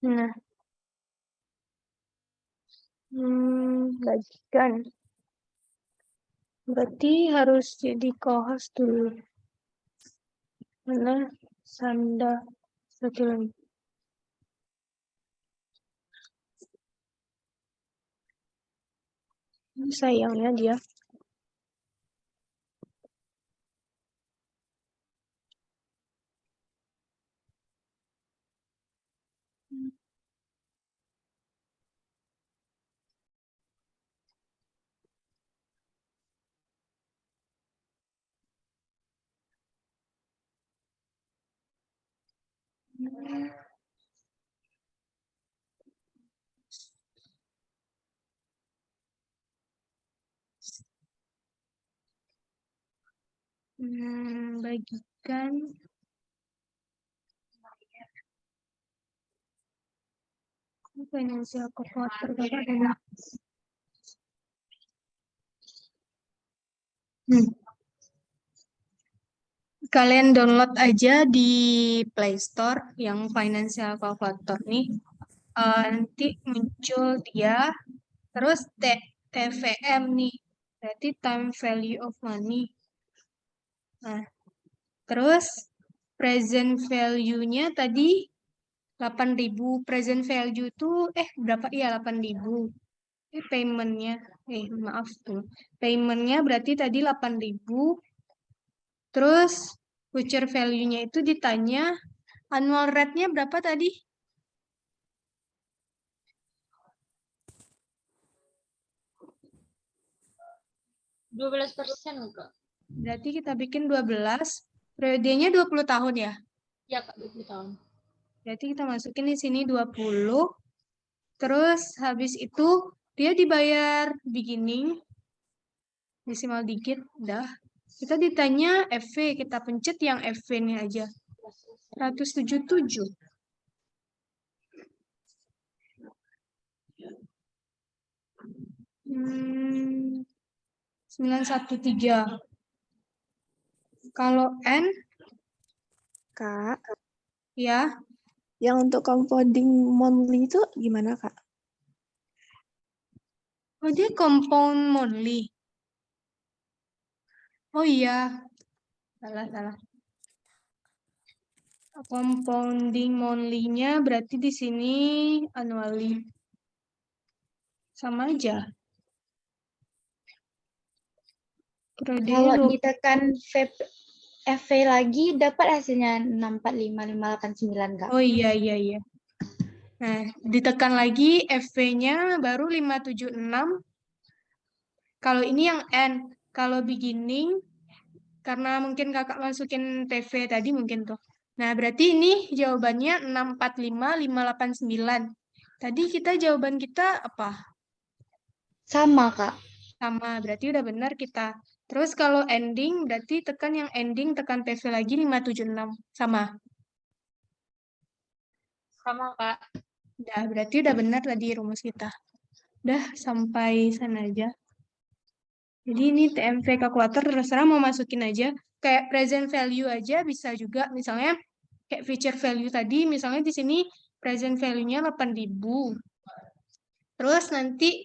Nah, bagikan. Berarti harus jadi co-host dulu. Mana Sanda satu lagi. Sayangnya dia. Bagikan. Financial calculator Bapak dulu. Kalian download aja di Play Store yang Financial Calculator nih. Nanti muncul dia. Terus TVM nih. Berarti time value of money. Nah, terus present value-nya tadi 8.000. Present value itu berapa? Iya 8.000. Payment-nya maaf tuh. Payment-nya berarti tadi 8.000. Terus future value-nya itu ditanya annual rate-nya berapa tadi? 12%, Kak. Berarti kita bikin 12. Periodenya 20 tahun ya? Ya, Kak, 20 tahun. Berarti kita masukin di sini 20. Terus habis itu dia dibayar beginning. Decimal digit, udah. Kita ditanya FV, kita pencet yang FV-nya aja. 177. Hmm, 913. Kalau N, Kak, ya, yang untuk compounding monthly itu gimana, Kak? oh dia compound monthly. Oh iya, salah. Compounding monthly-nya berarti di sini annually. Sama aja. Kalau ditekan FV lagi dapat hasilnya 645,589, Kak. Oh iya. Nah, ditekan lagi FV-nya baru 576. Kalau ini yang N, kalau beginning karena mungkin Kakak masukin TV tadi mungkin tuh. Nah, berarti ini jawabannya 645,589. Tadi jawaban kita apa? Sama, Kak. Sama, berarti udah benar kita. Terus kalau ending, berarti tekan yang ending, tekan PV lagi 576. Sama? Sama, Kak. Udah, berarti udah benar tadi rumus kita. Udah, sampai sana aja. Jadi ini TMV kalkulator terserah mau masukin aja. Kayak present value aja bisa juga. Misalnya kayak feature value tadi, misalnya di sini present value-nya 8.000. Terus nanti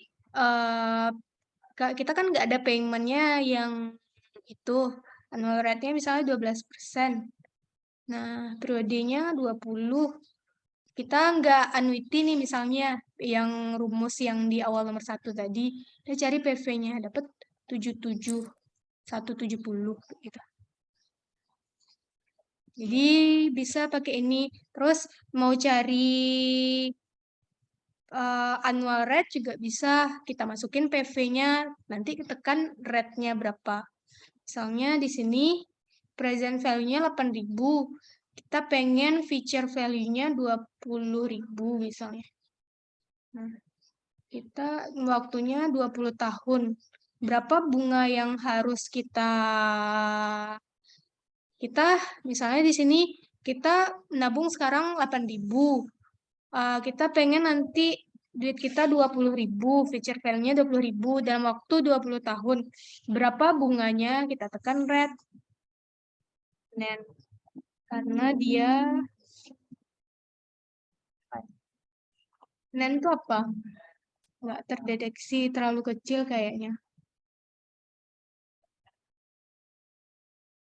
kita kan nggak ada payment-nya yang itu. Annual rate-nya misalnya 12%. Nah, periodenya 20. Kita nggak annuity nih misalnya, yang rumus yang di awal nomor 1 tadi. Kita cari PV-nya, dapat 77.170 gitu. Jadi bisa pakai ini. Terus mau cari annual rate juga bisa. Kita masukin PV-nya, nanti tekan rate-nya berapa. Misalnya di sini present value-nya 8.000. Kita pengen feature value-nya 20.000 misalnya. Nah, kita waktunya 20 tahun. Berapa bunga yang harus kita misalnya di sini kita nabung sekarang 8.000. Kita pengen nanti duit kita 20.000, feature value-nya 20.000 dalam waktu 20 tahun. Berapa bunganya? Kita tekan red. Dan karena dia itu apa? Nggak terdeteksi, terlalu kecil kayaknya.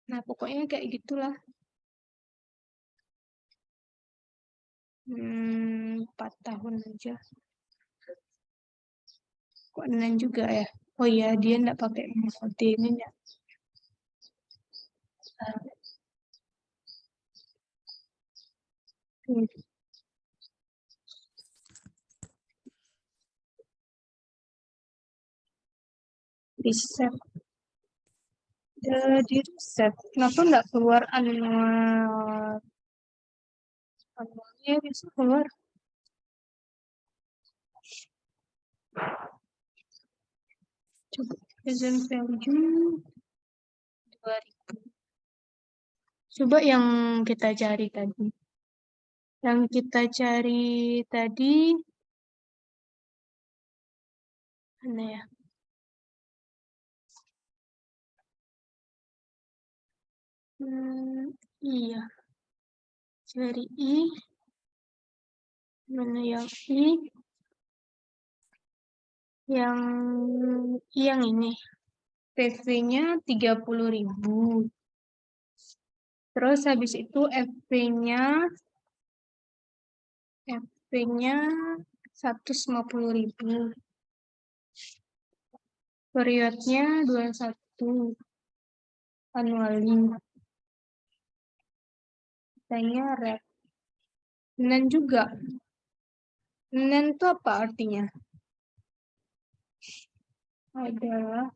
Nah, pokoknya kayak gitulah. 4 tahun aja. Kok nen juga ya? Oh iya, dia nggak pakai metode ini ya. Riset. Di riset. Kenapa nggak keluar annual? Annualnya bisa keluar. Coba present value 2000. Coba yang kita cari tadi. Yang kita cari tadi mana ya? Iya. Cari I. Mana yang I? Yang ini. PV-nya 30.000. Terus habis itu FP-nya 150.000. Periodnya 21 annually. Katanya red. Nen juga. Nen itu apa artinya? Adalah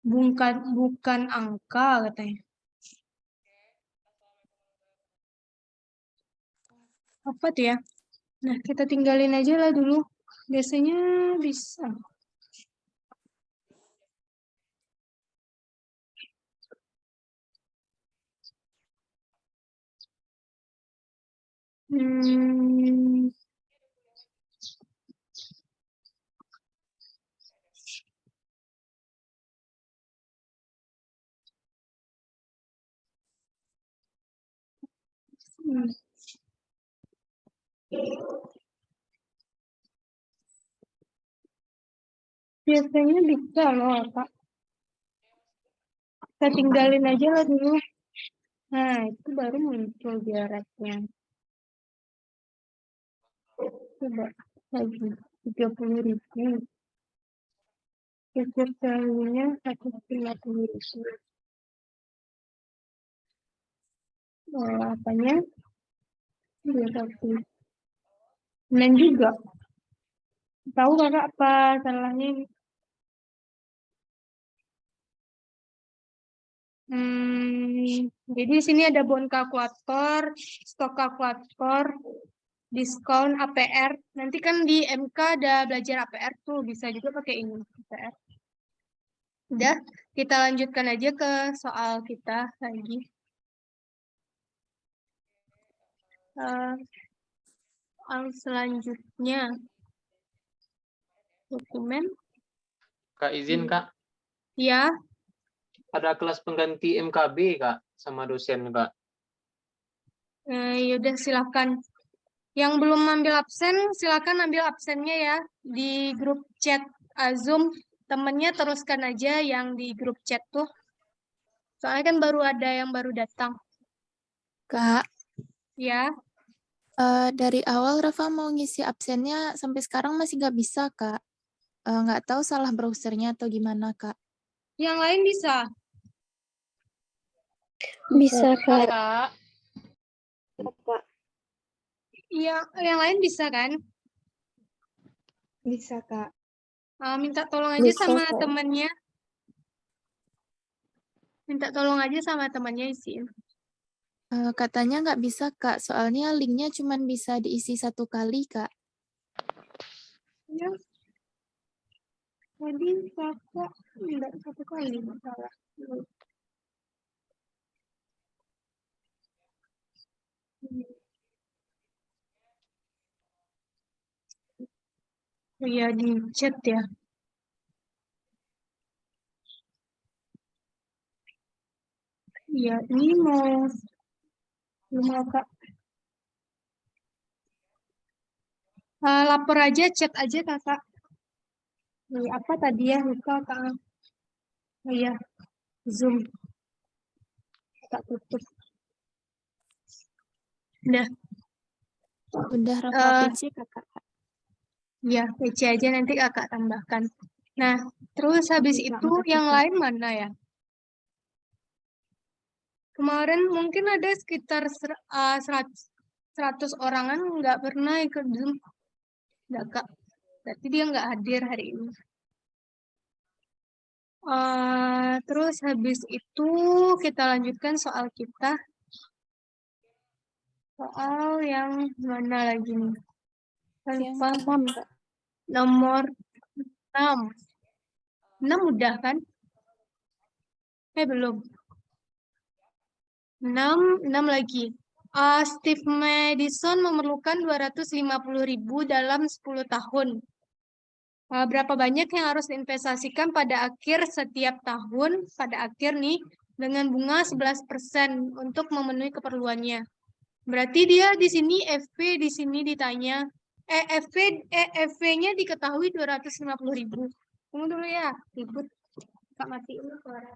bukan angka katanya. Apa tuh ya? Nah, kita tinggalin aja lah dulu. Biasanya bisa. Biasanya bisa loh, Pak. Kita tinggalin aja lah dulu. Nah, itu baru muncul jaraknya. Coba lagi 30.000. Feature value-nya 150.000. Apanya? 21. Dan juga. Tahu kakak apa salahnya ini? Jadi di sini ada bond kalkulator, stok kalkulator, diskon APR. Nanti kan di MK ada belajar APR tuh, bisa juga pakai ini APR. Udah, kita lanjutkan aja ke soal kita lagi. Soal selanjutnya. Dokumen. Kak izin Kak, Ya, ada kelas pengganti MKB Kak sama dosen Kak. yaudah silakan. Yang belum ambil absen, silakan ambil absennya ya di grup chat Zoom. Temennya teruskan aja yang di grup chat tuh. Soalnya kan baru ada yang baru datang. Kak, Ya, dari awal Rafa mau ngisi absennya sampai sekarang masih nggak bisa, Kak. Nggak tahu salah browsernya atau gimana, Kak. yang lain bisa. Bisa, Kak. Kak. Iya, yang lain bisa kan? Bisa, Kak. Minta tolong aja Bisa, sama Kak. temennya. Minta tolong aja sama temannya isiin. Katanya nggak bisa, Kak. Soalnya linknya cuma bisa diisi 1 kali, Kak. Ya, tadi kakak enggak 1 kali salah. Oh iya, di chat ya. Iya, ini mau Kak. Lapor aja, chat aja kakak. Apa tadi ya, lupa Kak. Oh iya, Zoom. Kak tutup. Udah, Udah Rafa Eh, PC, Kakak. ya PC aja nanti kakak tambahkan. Nah, terus habis Oke, Kak, itu makasih, yang Kak. lain mana ya? Kemarin mungkin ada sekitar 100 orangan nggak pernah ikut Zoom. Nggak, Kak. Berarti dia nggak hadir hari ini. Terus habis itu kita lanjutkan soal kita. Soal yang mana lagi nih? Yang Lupa. ke-6, Kak. Nomor 6. 6 udah kan? Belum. 6 lagi. Steve Madison memerlukan 250.000 dalam 10 tahun. Berapa banyak yang harus diinvestasikan pada akhir setiap tahun, pada akhir nih, dengan bunga 11% untuk memenuhi keperluannya. Berarti dia di sini FP di sini ditanya, FP-nya diketahui 250.000. Tunggu dulu ya, ribut. Kak matiin suara.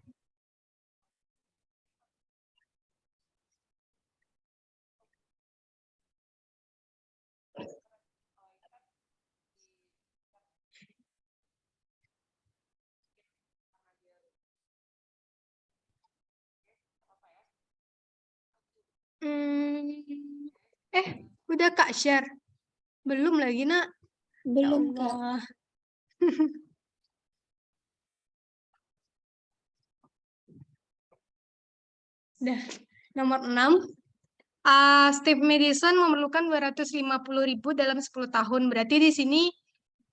Udah Kak share? Belum lagi, Nak. Ya Belum, Kak. Allah. Udah. Nomor 6. Steve Madison memerlukan 250.000 dalam 10 tahun. Berarti di sini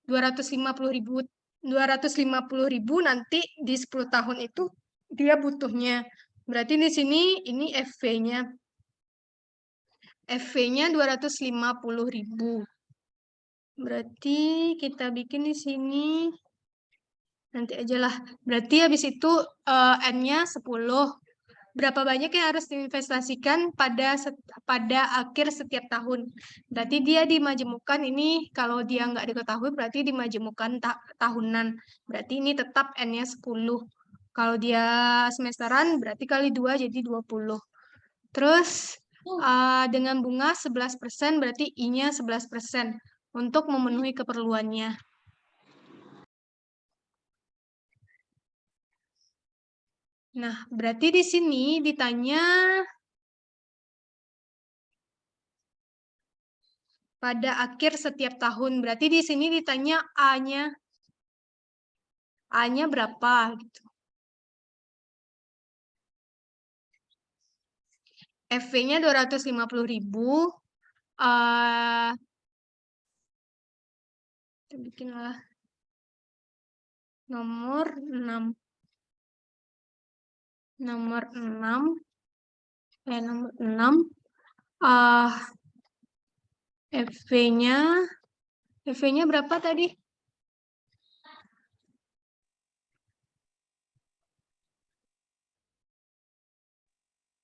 250.000 nanti di 10 tahun itu dia butuhnya. Berarti di sini ini FV-nya. FV-nya 250.000. Berarti kita bikin di sini nanti aja lah. Berarti habis itu N-nya 10. Berapa banyak yang harus diinvestasikan pada akhir setiap tahun. Berarti dia dimajemukkan ini, kalau dia nggak diketahui berarti dimajemukkan tahunan. Berarti ini tetap N-nya 10. Kalau dia semesteran berarti kali 2 jadi 20. Terus dengan bunga 11% berarti I-nya 11% untuk memenuhi keperluannya. Nah, berarti di sini ditanya pada akhir setiap tahun. Berarti di sini ditanya A-nya berapa gitu. FV-nya 250.000. Kita bikinlah nomor 6. Nomor 6. Nomor 6. FV-nya berapa tadi?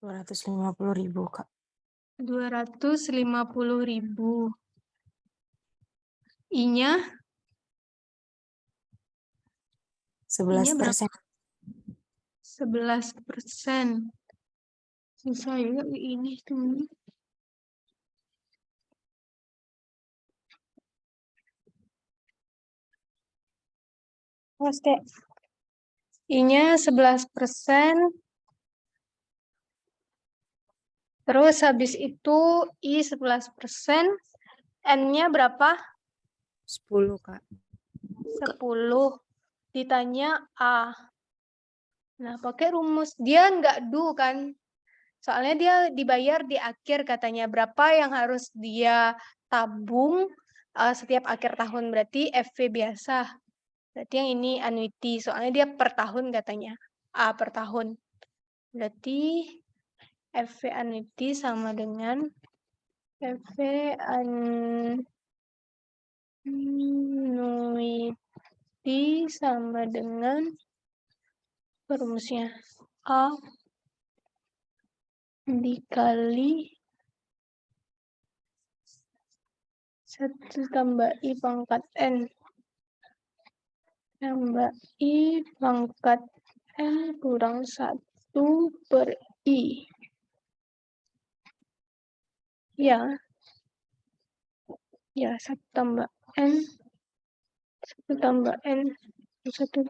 250.000, Kak. 250.000. I-nya? I-nya berapa? 11%. Susah juga ini tuh. I-nya 11%. Terus habis itu I 11%, N-nya berapa? 10, Kak. 10. Ditanya A. Nah, pakai rumus. Dia nggak do kan? Soalnya dia dibayar di akhir katanya. Berapa yang harus dia tabung setiap akhir tahun. Berarti FV biasa. Berarti yang ini annuity. Soalnya dia per tahun katanya. A per tahun. Berarti FV annuity sama dengan FV annuity sama dengan rumusnya A dikali 1 tambah I pangkat N tambah I pangkat N kurang 1 per I. Ya. Ya, 1 tambah N. 1 tambah N. 1.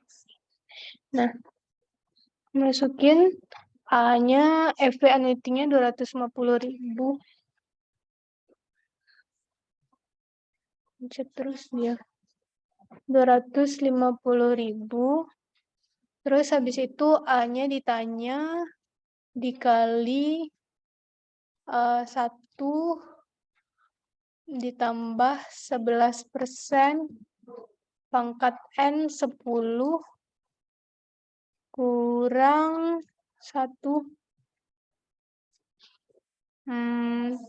Nah, masukin A-nya, FV annuity-nya 250.000. Pencet terus dia. 250.000. Terus habis itu A-nya ditanya dikali 1 ditambah 11% pangkat N 10 kurang 1.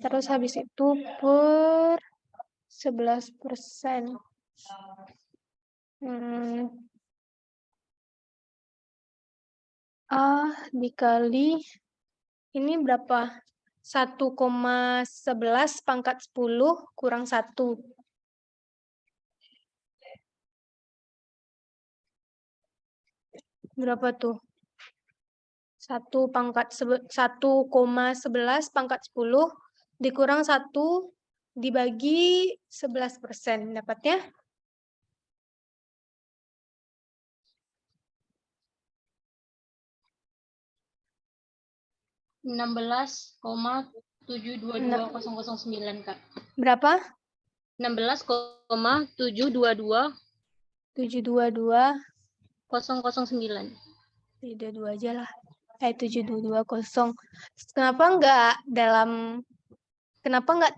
Terus habis itu per 11%. A dikali ini berapa? 1,11 pangkat 10 kurang 1. Berapa tuh? 1,11 pangkat 10 dikurang 1 dibagi 11%. Dapatnya? 16,722009, Kak. Berapa? 16,722 722 009. 32 aja lah. 7220. Kenapa nggak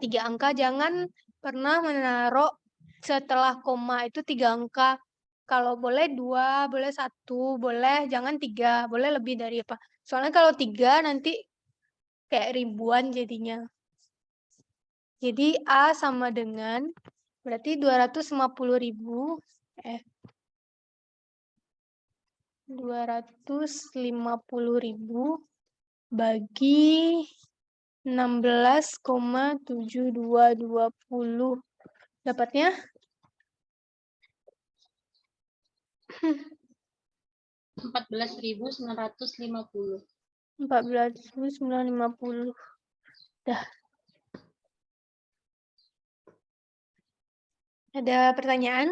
3 angka? Jangan pernah menaruh setelah koma itu 3 angka. Kalau boleh 2, boleh 1, boleh jangan 3, boleh lebih dari apa. Soalnya kalau 3 nanti kayak ribuan jadinya. Jadi A sama dengan berarti 250.000 bagi 16,7220. Dapatnya? 14.950. 14.950. Dah. Ada pertanyaan?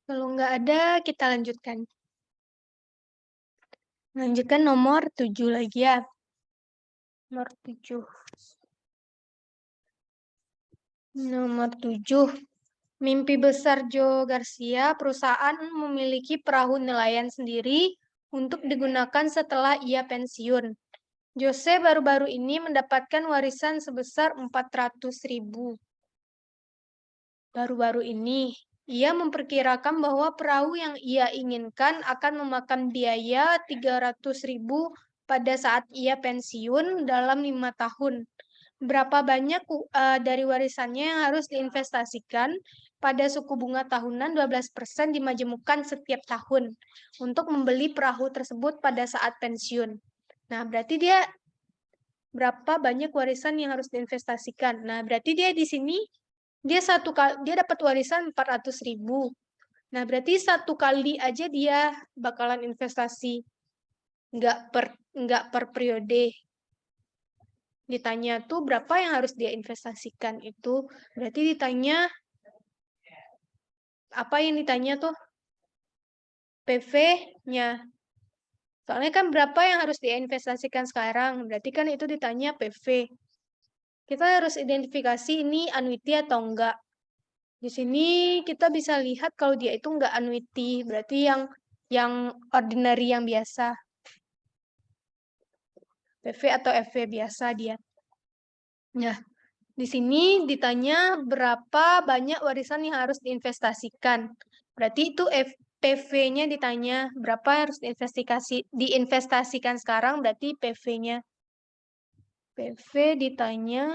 Kalau nggak ada, kita lanjutkan. Lanjutkan nomor 7 lagi ya. Nomor 7. Nomor 7. Mimpi besar Joe Garcia, perusahaan memiliki perahu nelayan sendiri untuk digunakan setelah ia pensiun. Jose baru-baru ini mendapatkan warisan sebesar 400.000. Baru-baru ini, ia memperkirakan bahwa perahu yang ia inginkan akan memakan biaya 300.000 pada saat ia pensiun dalam 5 tahun. Berapa banyak dari warisannya yang harus diinvestasikan pada suku bunga tahunan 12% dimajemukkan setiap tahun untuk membeli perahu tersebut pada saat pensiun. Nah, berarti dia berapa banyak warisan yang harus diinvestasikan. Nah, berarti dia di sini dia dapat warisan 400.000. Nah, berarti 1 kali aja dia bakalan investasi. Nggak per periode. Ditanya tuh berapa yang harus dia investasikan itu. Berarti ditanya, apa yang ditanya tuh? PV-nya. Soalnya kan berapa yang harus diinvestasikan sekarang, berarti kan itu ditanya PV. Kita harus identifikasi ini annuity atau enggak. Di sini kita bisa lihat kalau dia itu enggak annuity, berarti yang ordinary, yang biasa. PV atau FV biasa dia. Nah, di sini ditanya berapa banyak warisan yang harus diinvestasikan. Berarti itu PV-nya ditanya berapa harus diinvestasikan sekarang, berarti PV-nya. PV ditanya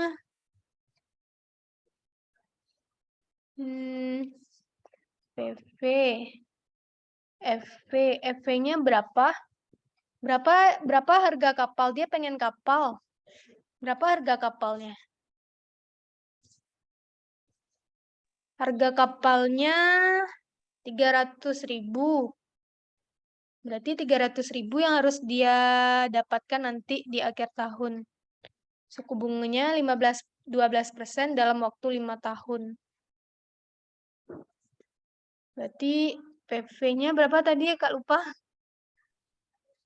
PV, FV, FV-nya berapa? Berapa harga kapal? Dia pengen kapal. Berapa harga kapalnya? Harga kapalnya 300.000. Berarti 300.000 yang harus dia dapatkan nanti di akhir tahun. Suku bunganya 12% dalam waktu 5 tahun. Berarti PV-nya berapa tadi ya, Kak? Lupa.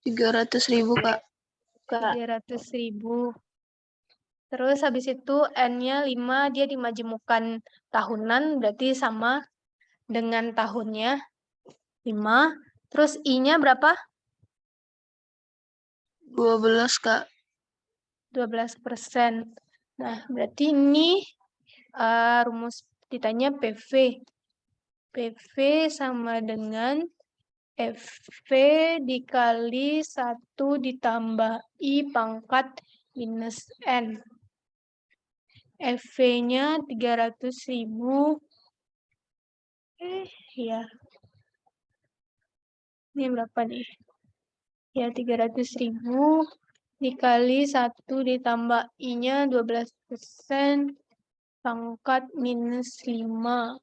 300.000, Kak. 300.000. Terus habis itu N-nya 5, dia dimajemukkan tahunan, berarti sama dengan tahunnya 5. Terus I-nya berapa? 12, Kak. 12%. Nah, berarti ini rumus ditanya PV. PV sama dengan FV dikali 1 ditambah I pangkat minus N. FV-nya 300.000. Ya. Ini berapa nih? Ya, 300.000 dikali 1 ditambah I-nya 12% pangkat minus 5.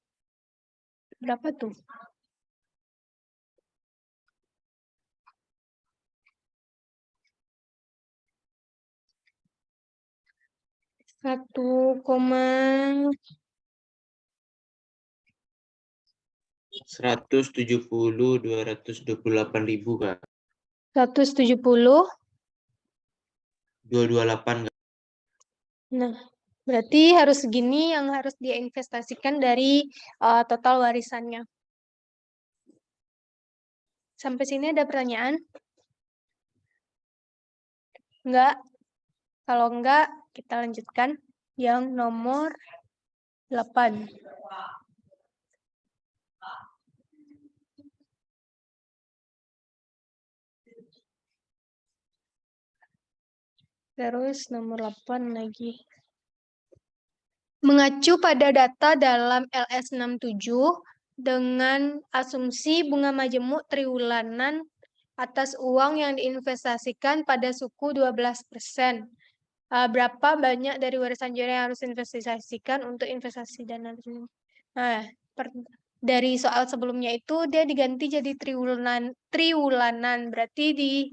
Berapa tuh? Satu koma 170.228.000, Kak. 170. 228, Kak. Nah, berarti harus segini yang harus dia investasikan dari total warisannya. Sampai sini ada pertanyaan? Enggak? Kalau enggak, kita lanjutkan yang nomor 8. Terus nomor 8 lagi. Mengacu pada data dalam LS67 dengan asumsi bunga majemuk triwulanan atas uang yang diinvestasikan pada suku 12%. Berapa banyak dari warisan jari yang harus diinvestasikan untuk investasi dana? Nah, dari soal sebelumnya itu dia diganti jadi triwulanan. Berarti di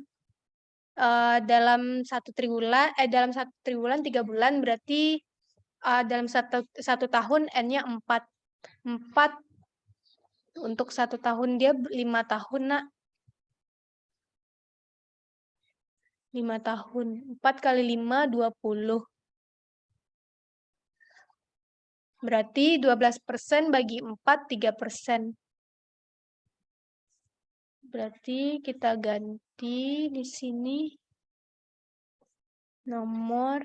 dalam satu triwulan 3 bulan, berarti dalam satu tahun N-nya 4. 4 untuk satu tahun, dia 5 tahun, nak. 5 tahun. 4 kali 5, 20. Berarti 12% bagi 4, 3%. Berarti kita ganti di sini nomor.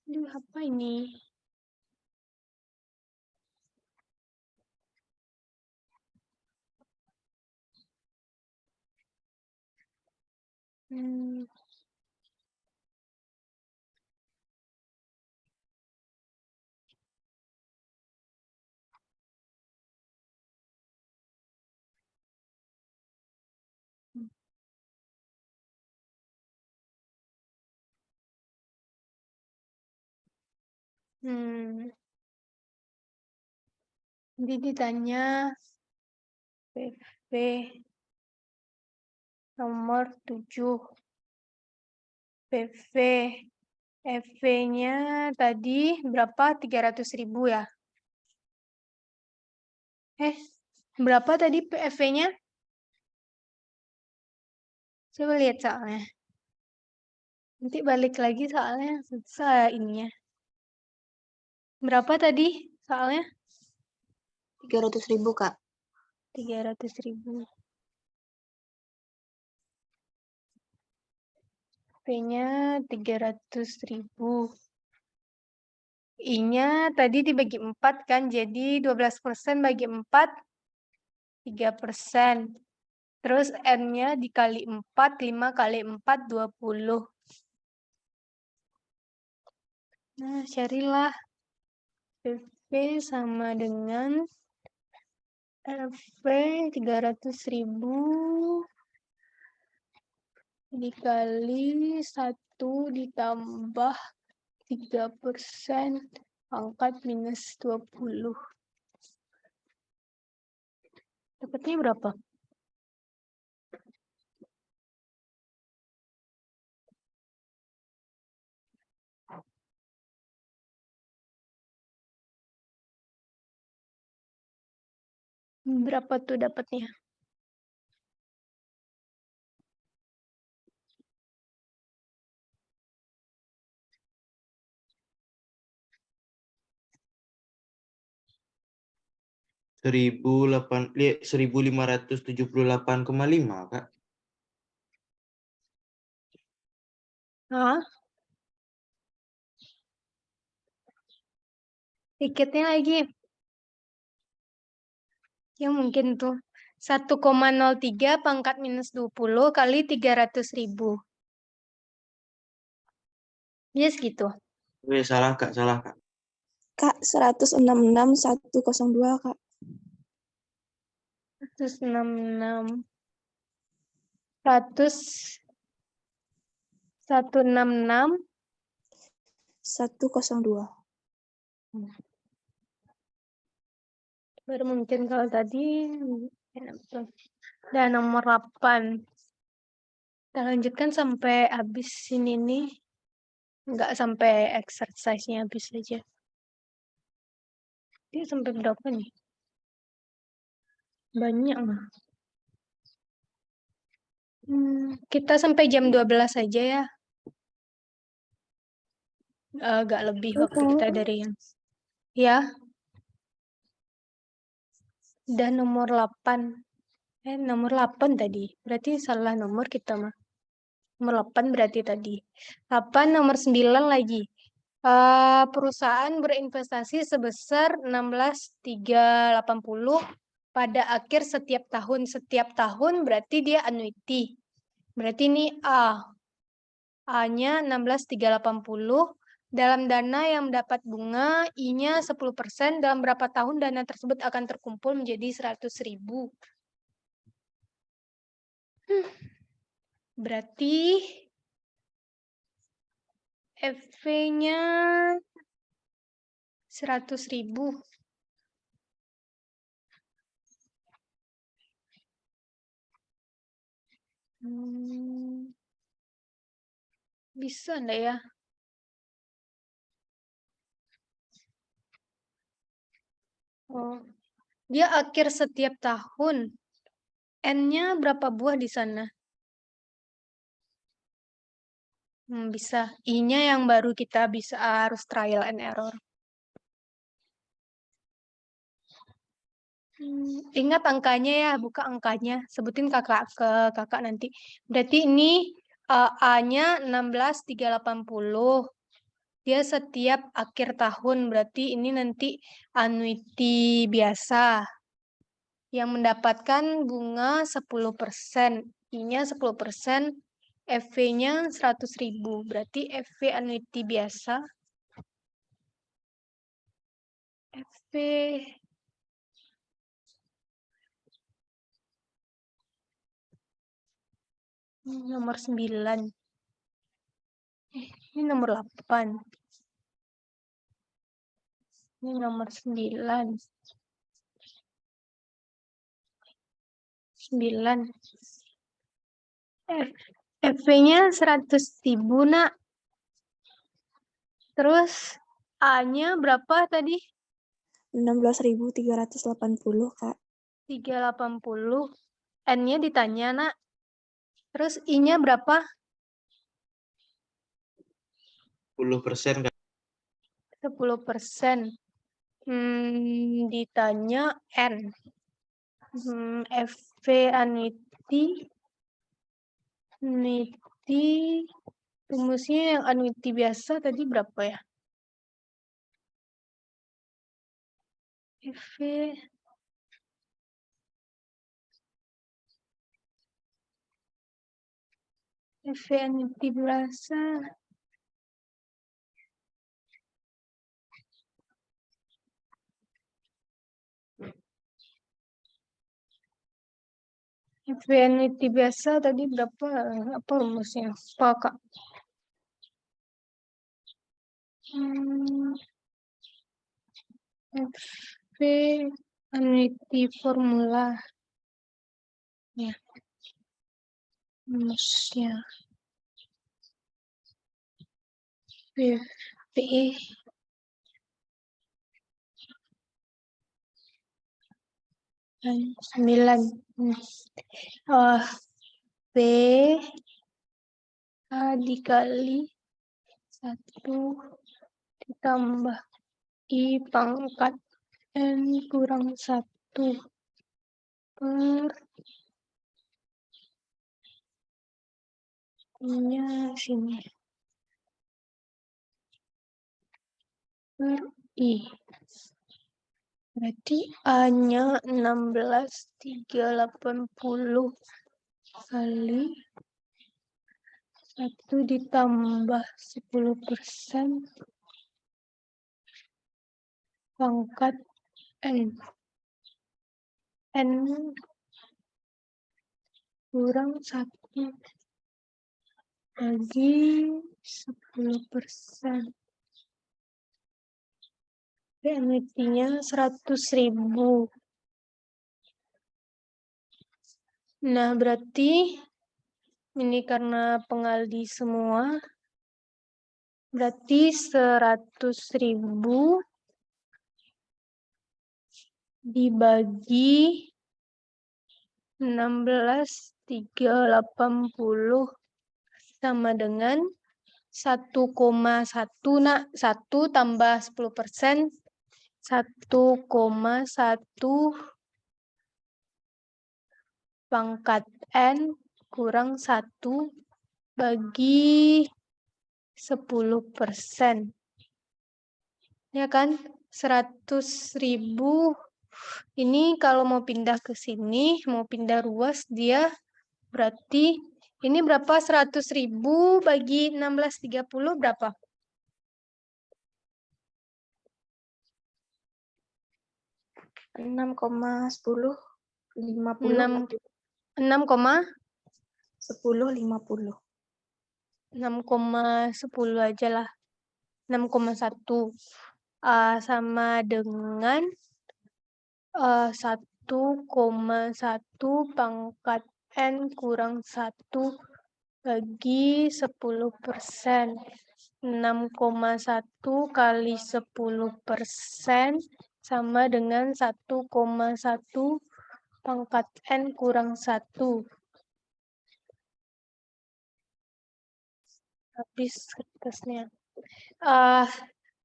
Aduh, apa ini? Jadi ditanya PV nomor 7. PV. FV-nya tadi berapa? 300.000 ya? Berapa tadi PFV-nya? Coba lihat soalnya. Nanti balik lagi soalnya susah ininya. Berapa tadi soalnya? 300.000, Kak. 300.000. P-nya 300.000. I-nya tadi dibagi 4 kan, jadi 12% bagi 4, 3%. Terus N-nya dikali 4, 5 kali 4, 20. Nah, carilah. FV sama dengan FV 300.000 dikali 1 ditambah 3% pangkat minus 20. Dapatnya berapa? Berapa tuh dapatnya? Seribu 1578,5, Kak. Hah? Dikitnya lagi. Ya mungkin tuh. 1,03 pangkat minus 20 kali 300.000. Ya segitu. Salah, Kak. Salah, Kak. Kak, 166.102, Kak. 166. 166. 102. Baru mungkin kalau tadi. Dan nomor 8. Kita lanjutkan sampai habis ini nih. Nggak sampai exercise-nya habis aja. Dia sampai berapa nih? Banyak lah. Kita sampai jam 12 aja ya. Agak lebih waktu kita dari yang. Ya. Dan nomor 8. Nomor 8 tadi. Berarti salah nomor kita mah. Nomor 8 berarti tadi. 8 nomor 9 lagi. Perusahaan berinvestasi sebesar 16.380 pada akhir setiap tahun. Setiap tahun berarti dia annuity. Berarti ini A. A-nya 16.380. Dalam dana yang mendapat bunga, I-nya 10%. Dalam berapa tahun dana tersebut akan terkumpul menjadi 100.000. Berarti FV-nya 100.000. Bisa enggak ya? Oh, dia akhir setiap tahun. N-nya berapa buah di sana? Bisa. I-nya yang baru kita bisa harus trial and error. Ingat angkanya ya, buka angkanya. Sebutin ke kakak nanti. Berarti ini A-nya 16.380. Dia setiap akhir tahun. Berarti ini nanti annuity biasa. Yang mendapatkan bunga 10%. I-nya 10%. FV-nya 100.000. Berarti FV annuity biasa. FV nomor 9. Ini nomor 8. Ini nomor 9. 9. FV-nya 100.000, nak. Terus A-nya berapa tadi? 16.380, Kak. 380. N-nya ditanya, Nak. Terus I-nya berapa? 10%, Kak. 10%. Ditanya N. FV annuity. Rumusnya yang annuity biasa tadi berapa ya? FV annuity biasa. FV annuity biasa tadi berapa? Apa rumusnya? Apa, Kak? FV annuity formula. Ya. Rumusnya. PE. Dan 9. P A dikali 1 ditambah I pangkat N kurang 1 per nya sini per I. Berarti A-nya 16.380 kali 1 ditambah 10% pangkat N. N kurang 1 bagi 10%. Emitinya 100.000. Nah, berarti ini karena pengaldi semua, berarti 100.000 dibagi 16.380 sama dengan 1,1, Nak. 1 tambah 10%, 1,1 pangkat N kurang 1 bagi 10%. Ya kan? 100.000 ini kalau mau pindah ke sini, mau pindah ruas, dia berarti ini berapa? 100.000 bagi 16.30 berapa? 6,10 50 6,10 aja lah. 6,1 sama dengan 1,1 pangkat N kurang 1 bagi 10%. 6,1 kali 10% sama dengan 1,1 pangkat N kurang 1. Habis kertasnya.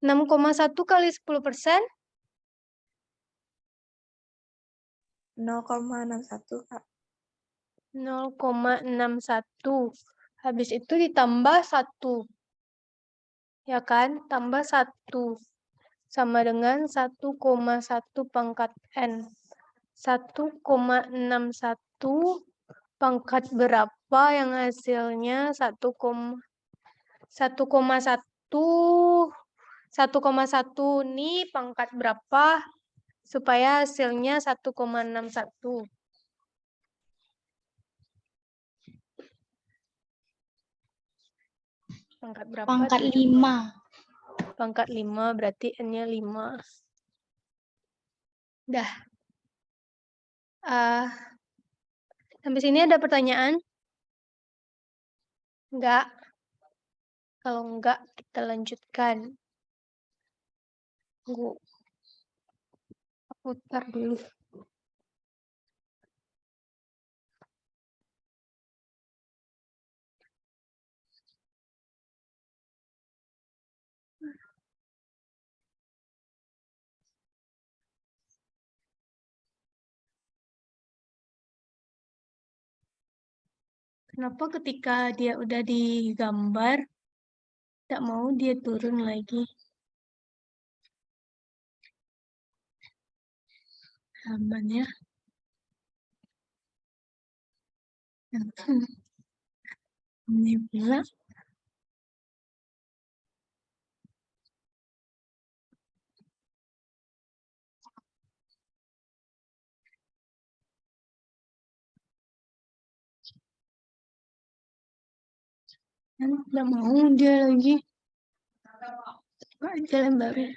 6,1 kali 10%. 0,61, Kak. 0,61. Habis itu ditambah 1. Ya kan? Tambah 1. Sama dengan 1,1 pangkat N. 1,61 pangkat berapa yang hasilnya 1,1 nih pangkat berapa supaya hasilnya 1,61. Pangkat berapa? Pangkat 5. Pangkat 5 berarti N-nya 5. Dah. Sampai sini ada pertanyaan? Enggak. Kalau enggak, kita lanjutkan. Tunggu. Aku putar dulu. Kenapa ketika dia udah digambar, tak mau dia turun lagi? Aman ya. Ini pula. Nggak mau dia lagi. Coba aja yang baru.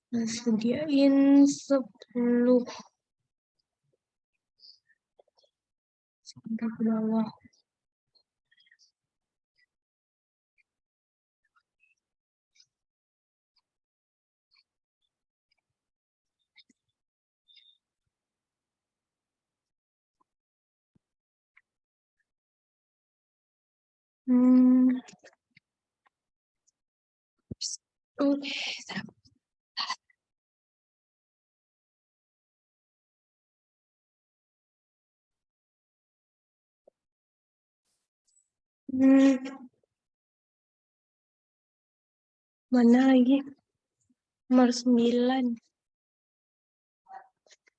Nah, sediain 10 sampai ke bawah. Oke. Mana lagi? Nomor 9.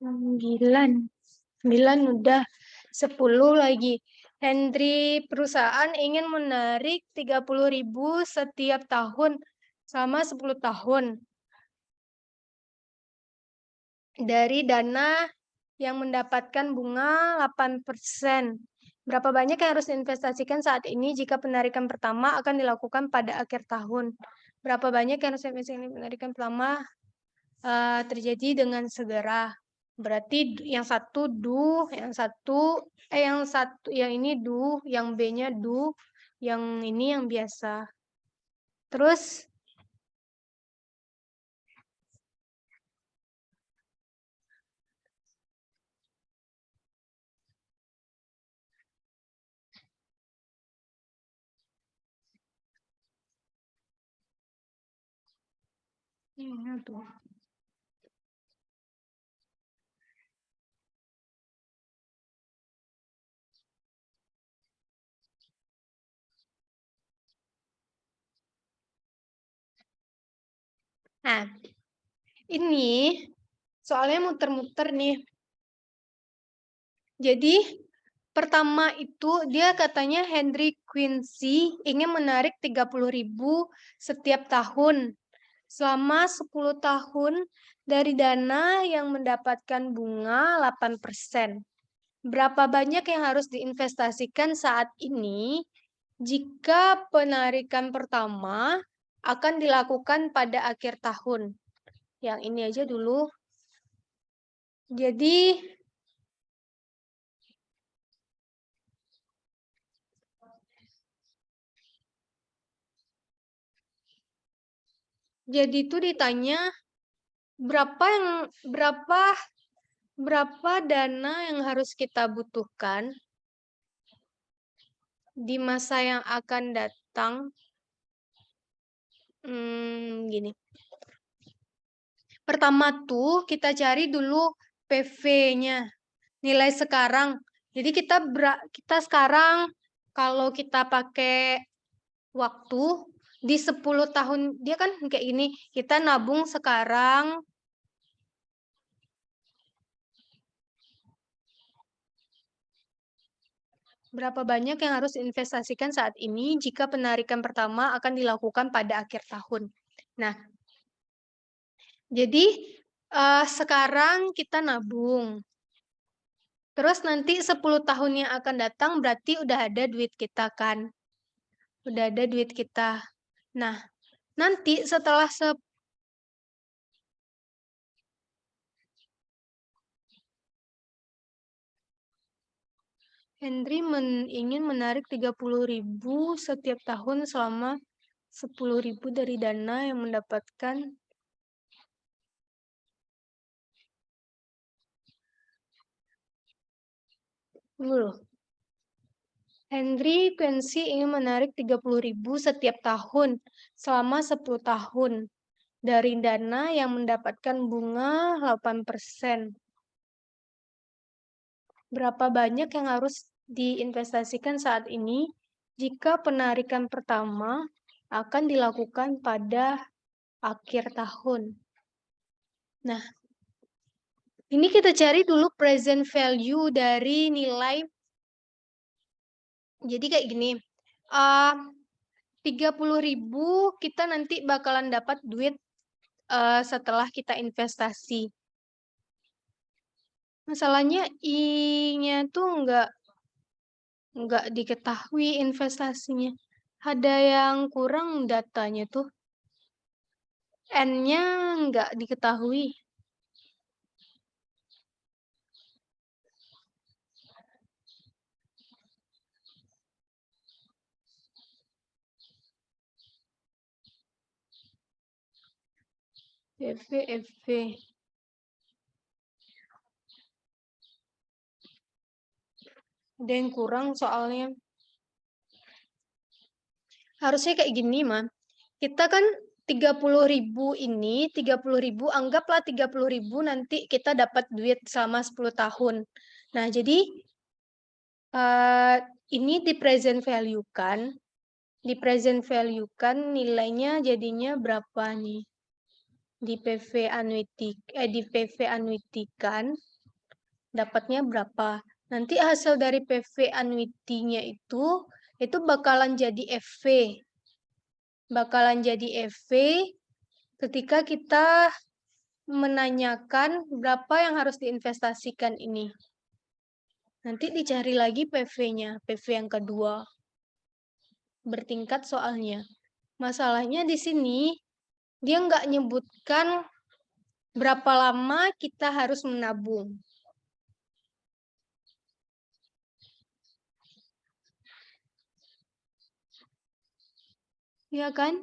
9 udah. 10 lagi. Hendry perusahaan ingin menarik 30.000 setiap tahun selama 10 tahun. Dari dana yang mendapatkan bunga 8%. Berapa banyak yang harus diinvestasikan saat ini jika penarikan pertama akan dilakukan pada akhir tahun? Berapa banyak yang harus diinvestasikan penarikan pertama terjadi dengan segera? Berarti yang satu yang ini do, yang B-nya do, yang ini yang biasa. Terus ini tuh. Nah, ini soalnya muter-muter nih. Jadi, pertama itu dia katanya Hendry Quincy ingin menarik 30.000 setiap tahun selama 10 tahun dari dana yang mendapatkan bunga 8%. Berapa banyak yang harus diinvestasikan saat ini jika penarikan pertama akan dilakukan pada akhir tahun? Yang ini aja dulu. Jadi itu ditanya berapa dana yang harus kita butuhkan di masa yang akan datang. Gini. Pertama tuh kita cari dulu PV-nya, nilai sekarang. Jadi kita sekarang kalau kita pakai waktu di 10 tahun, dia kan kayak gini, kita nabung sekarang. Berapa banyak yang harus diinvestasikan saat ini jika penarikan pertama akan dilakukan pada akhir tahun? Nah, jadi sekarang kita nabung. Terus nanti 10 tahun yang akan datang berarti udah ada duit kita kan? Udah ada duit kita. Nah, nanti setelah Hendry ingin menarik 30.000 setiap tahun selama 10.000 dari dana yang mendapatkan Hendry Quincy ingin menarik 30.000 setiap tahun selama 10 tahun dari dana yang mendapatkan bunga 8%. Berapa banyak yang harus diinvestasikan saat ini jika penarikan pertama akan dilakukan pada akhir tahun. Nah, ini kita cari dulu present value dari nilai. Jadi kayak gini, 30.000 kita nanti bakalan dapat duit setelah kita investasi. Masalahnya I-nya tuh nggak diketahui investasinya. Ada yang kurang datanya tuh. N-nya nggak diketahui. FV. Ada yang kurang soalnya. Harusnya kayak gini, Ma. Kita kan 30.000 ini, 30.000, anggaplah 30.000 nanti kita dapat duit selama 10 tahun. Nah, jadi ini di present value-kan. Di present value-kan nilainya jadinya berapa nih? Di PV annuity kan dapatnya berapa? Nanti hasil dari PV annuity-nya itu bakalan jadi FV. Bakalan jadi FV ketika kita menanyakan berapa yang harus diinvestasikan ini. Nanti dicari lagi PV-nya, PV yang kedua. Bertingkat soalnya. Masalahnya di sini dia nggak nyebutkan berapa lama kita harus menabung. Ya kan?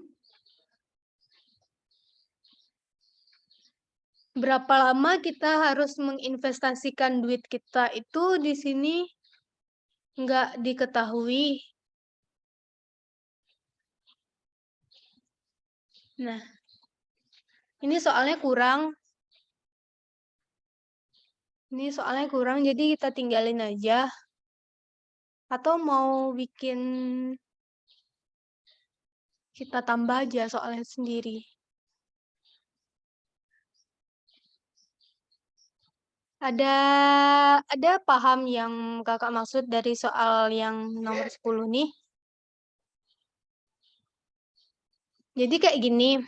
Berapa lama kita harus menginvestasikan duit kita itu di sini nggak diketahui. Nah, ini soalnya kurang. Ini soalnya kurang, jadi kita tinggalin aja. Atau mau bikin kita tambah aja soalnya sendiri. Ada paham yang kakak maksud dari soal yang nomor 10 nih? Jadi kayak gini.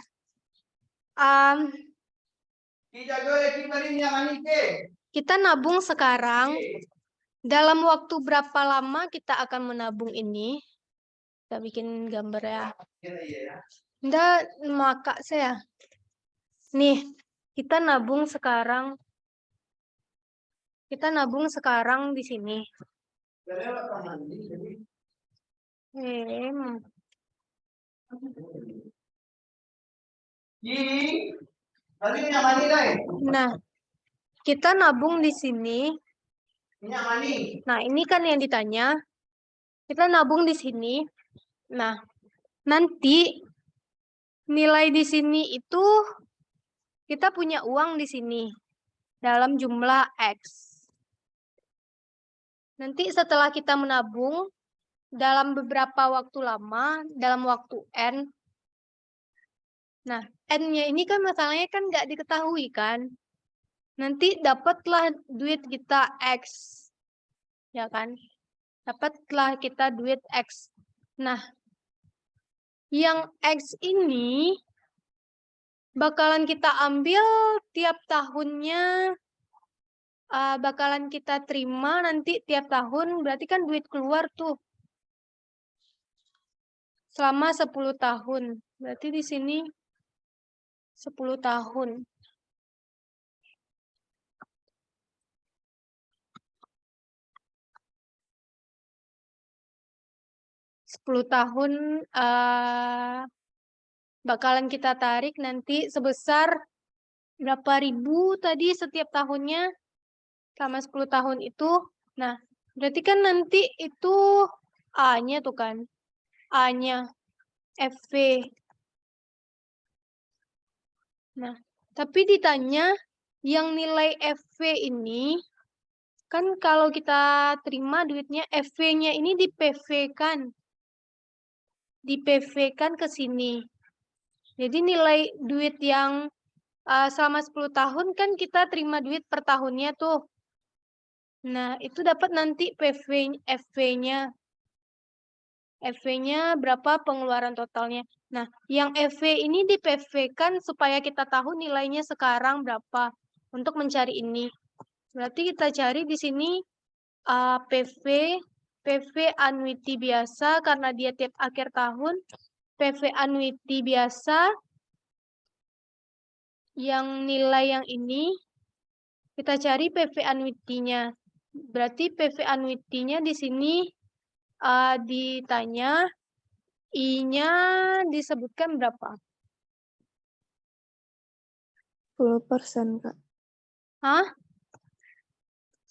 Kita nabung sekarang. Dalam waktu berapa lama kita akan menabung ini? Kita bikin gambar ya. Nggak, maka saya. Nih, kita nabung sekarang. Kita nabung sekarang di sini. Nah, kita nabung di sini. Nah, ini kan yang ditanya. Kita nabung di sini. Nah, nanti nilai di sini itu kita punya uang di sini dalam jumlah X. Nanti setelah kita menabung dalam beberapa waktu lama, dalam waktu N. Nah, N-nya ini kan masalahnya kan nggak diketahui kan. Nanti dapatlah duit kita X. Ya kan? Dapatlah kita duit X. Nah, yang X ini bakalan kita ambil tiap tahunnya, bakalan kita terima nanti tiap tahun, berarti kan duit keluar tuh. Selama 10 tahun. Berarti di sini 10 tahun. Bakalan kita tarik nanti sebesar berapa ribu tadi setiap tahunnya selama 10 tahun itu. Nah, berarti kan nanti itu A-nya tuh kan. A-nya FV. Nah, tapi ditanya yang nilai FV ini Kan kalau kita terima duitnya, FV-nya ini di PV-kan. Di PV-kan ke sini. Jadi nilai duit yang selama 10 tahun kan kita terima duit per tahunnya tuh. Nah, itu dapat nanti FV-nya. FV-nya berapa pengeluaran totalnya. Nah, yang FV ini di PV-kan supaya kita tahu nilainya sekarang berapa untuk mencari ini. Berarti kita cari di sini PV annuity biasa karena dia tiap akhir tahun. PV annuity biasa yang nilai yang ini kita cari PV annuity-nya. Berarti PV annuity-nya di sini ditanya I-nya disebutkan berapa? 10%, Kak. Hah?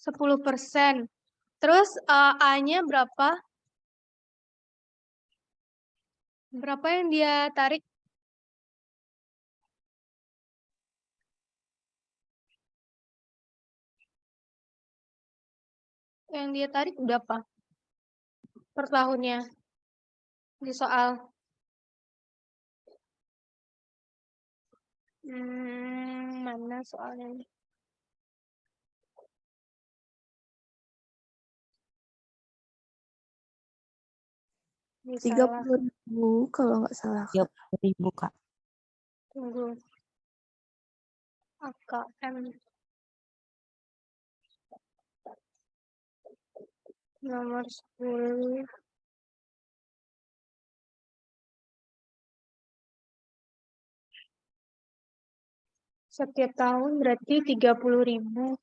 10%. Terus A-nya berapa? Berapa yang dia tarik? Yang dia tarik berapa? Per tahunnya. Di soal. Mana soalnya? Ini salah. 30.000 kalau nggak salah, Kak. 30.000, Kak. Tunggu. AKM. Nomor 10. Setiap tahun berarti 30.000.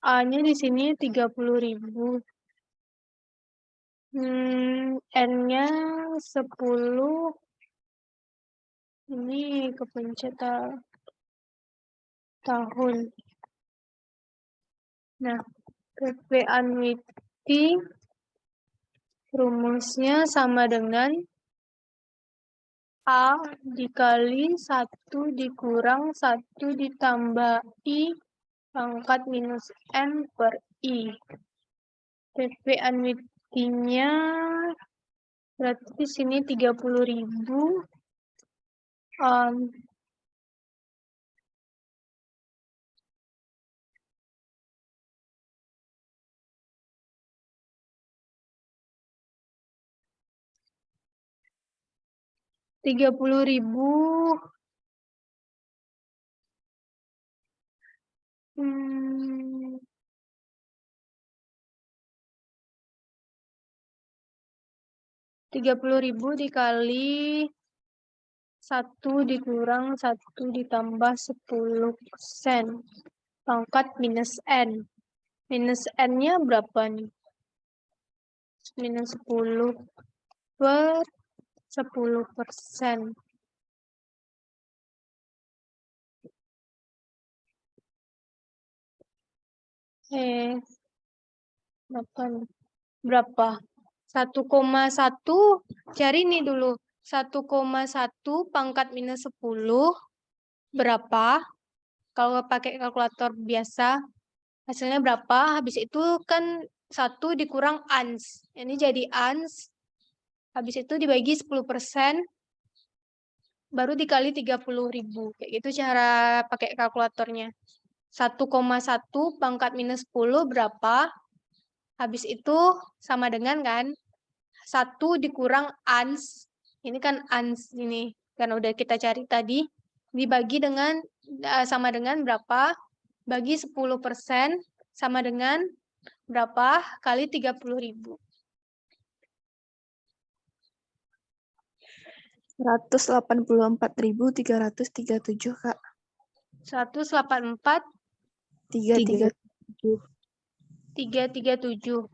A-nya di sini 30.000. N-nya 10. Ini kepencet tahun. Nah, PV annuity rumusnya sama dengan A dikali 1 dikurang 1 ditambah I pangkat minus N per I. PV annuity-nya berarti di sini 30.000. 30.000. 30.000 dikali 1 dikurang 1 ditambah 10% pangkat minus N. Minus N-nya berapa nih? Minus 10 per 10%. Berapa? 1,1. Cari nih dulu. 1,1 pangkat minus 10 berapa? Kalau pakai kalkulator biasa, hasilnya berapa? Habis itu kan 1 dikurang ans. Ini jadi ans. Habis itu dibagi 10%, baru dikali 30.000. Kayak gitu cara pakai kalkulatornya. 1,1 pangkat minus 10 berapa? Habis itu sama dengan kan 1 dikurang ans. Ini kan ans ini. Karena udah kita cari tadi. Dibagi dengan sama dengan berapa? Bagi 10% sama dengan berapa kali 30.000. 184.337, Kak. 184 337.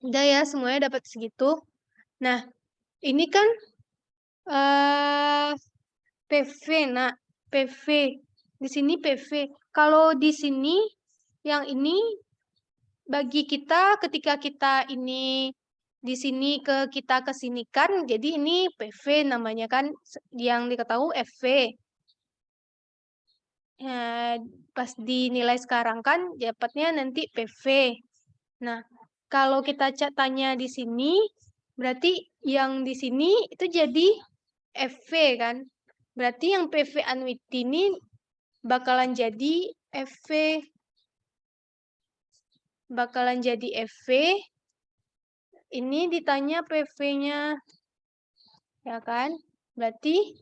Udah ya, semuanya dapat segitu. Nah, ini kan PV. Nah, PV. Di sini PV. Kalau di sini, yang ini bagi kita ketika kita ini di sini ke kita kesinikan, jadi ini PV namanya kan, yang diketahui FV. pas dinilai sekarang kan dapatnya nanti PV. Nah, kalau kita tanya di sini, berarti yang di sini itu jadi FV kan. Berarti yang PV annuity ini bakalan jadi FV. Bakalan jadi FV. Ini ditanya PV-nya. Ya kan? Berarti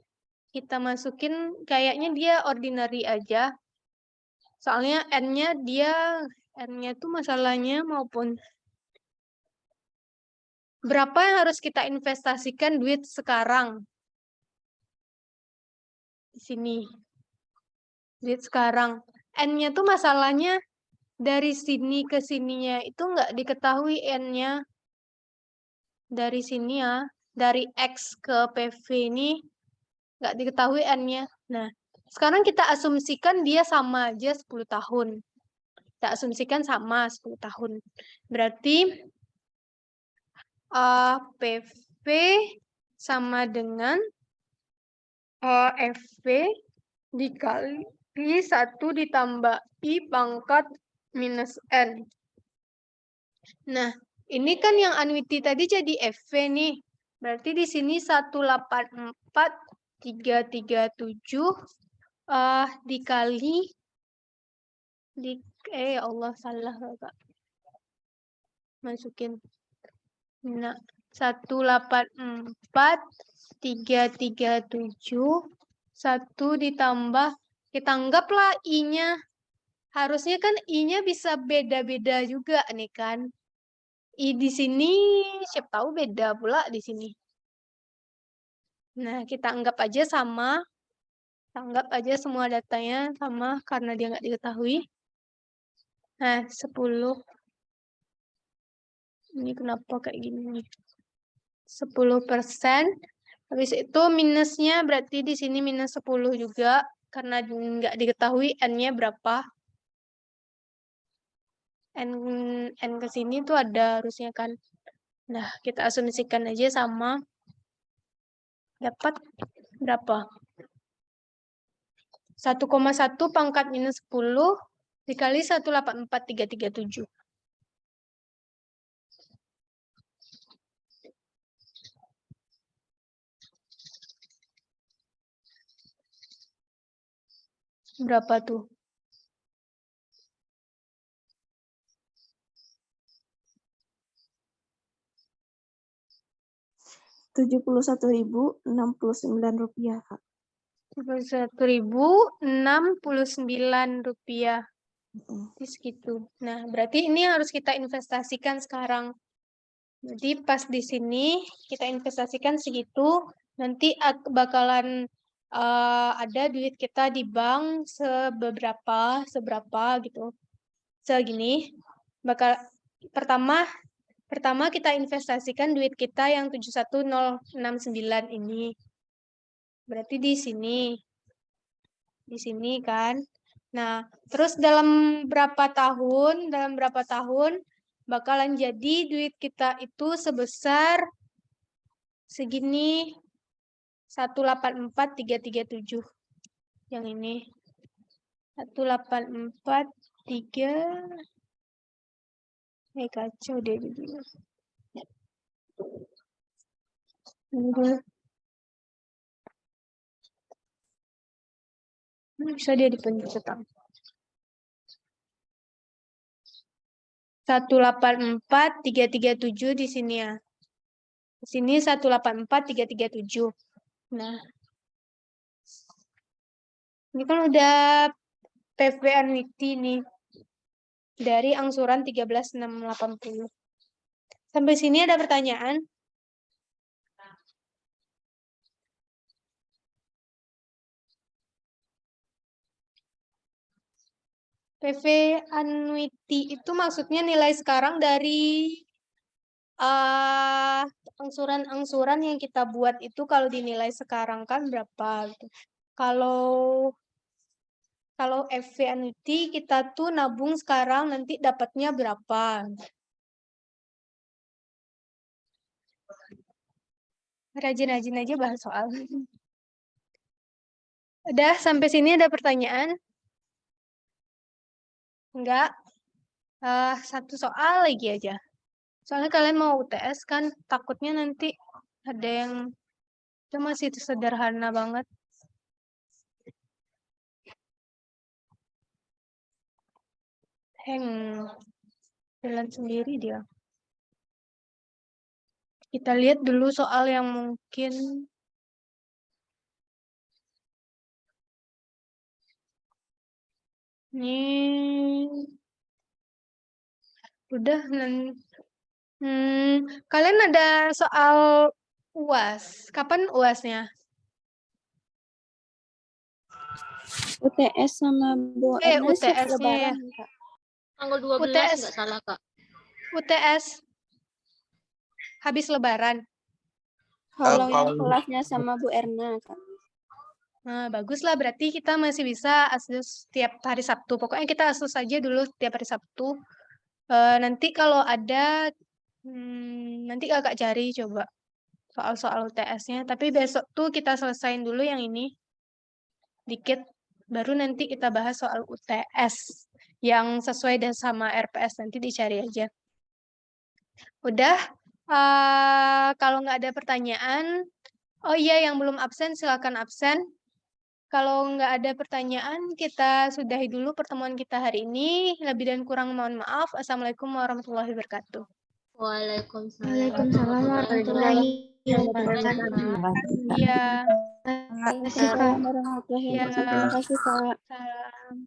kita masukin kayaknya dia ordinary aja. Soalnya N-nya tuh masalahnya maupun berapa yang harus kita investasikan duit sekarang. Di sini. Duit sekarang. N-nya tuh masalahnya dari sini ke sininya itu nggak diketahui N-nya. Dari sini ya. Dari X ke PV ini nggak diketahui N-nya. Nah, sekarang kita asumsikan dia sama aja 10 tahun. Kita asumsikan sama 10 tahun. Berarti PV sama dengan FV dikali 1 ditambah I pangkat minus N. Nah, ini kan yang annuity tadi jadi FV nih. Berarti di sini 184,337 dikali Allah salah Kak. Masukin. Nah, 184,337 1 ditambah kita anggaplah I-nya. Harusnya kan I-nya bisa beda-beda juga nih kan. I di sini siapa tahu beda pula di sini. Nah, kita anggap aja sama. Kita anggap aja semua datanya sama karena dia nggak diketahui. Nah, 10. Ini kenapa kayak gini? 10%. Habis itu minusnya berarti di sini minus 10 juga. Karena nggak diketahui N-nya berapa. N ke sini tuh ada harusnya kan. Nah, kita asumsikan aja sama. Dapat berapa? 1,1 pangkat minus 10 dikali 184,337. Berapa tuh? Rp71.069, Kak. Rp71.069. Segitu. Nah, berarti ini harus kita investasikan sekarang. Jadi pas di sini kita investasikan segitu, nanti bakalan ada duit kita di bank seberapa gitu. Segini. Pertama kita investasikan duit kita yang 71.069 ini. Berarti di sini. Di sini kan. Nah, terus dalam berapa tahun bakalan jadi duit kita itu sebesar segini 184,337. Yang ini 184,3. Kacau deh begini. Bisa dia dipencetan. 184,337 di sini ya. Di sini 184,337. Nah. Ini kan udah PV annuity nih. Dari angsuran 13.680. Sampai sini ada pertanyaan? PV annuity itu maksudnya nilai sekarang dari angsuran-angsuran yang kita buat itu kalau dinilai sekarang kan berapa gitu. Kalau FV annuity kita tuh nabung sekarang nanti dapatnya berapa. Rajin-rajin aja bahas soal. Udah sampai sini ada pertanyaan? Enggak. Satu soal lagi aja. Soalnya kalian mau UTS kan, takutnya nanti ada yang itu masih sederhana banget. Jalan sendiri dia. Kita lihat dulu soal yang mungkin nih. Udah kalian ada soal UAS. Kapan UASnya? UTS sama Bu Erna siap UTS-nya ya. lebaran, Kak. Tanggal 12 UTS. nggak salah, Kak. UTS habis lebaran. Kalau yang kalau- kelasnya sama Bu Erna, Kak. Nah, baguslah berarti kita masih bisa asus tiap hari Sabtu. Pokoknya kita asus aja dulu tiap hari Sabtu. Nanti kalau ada nanti kakak cari coba soal-soal UTS-nya. Tapi besok tuh kita selesain dulu yang ini dikit. Baru nanti kita bahas soal UTS yang sesuai dan sama RPS. Nanti dicari aja. Udah. Kalau nggak ada pertanyaan, oh iya yang belum absen silakan absen. Kalau nggak ada pertanyaan, kita sudahi dulu pertemuan kita hari ini. Lebih dan kurang mohon maaf. Assalamualaikum warahmatullahi wabarakatuh. Waalaikumsalam. Waalaikumsalam warahmatullahi wabarakatuh. wabarakatuh. Iya. Waalaikumsalam warahmatullahi Iya. wabarakatuh. Terima kasih, Kak. Salam.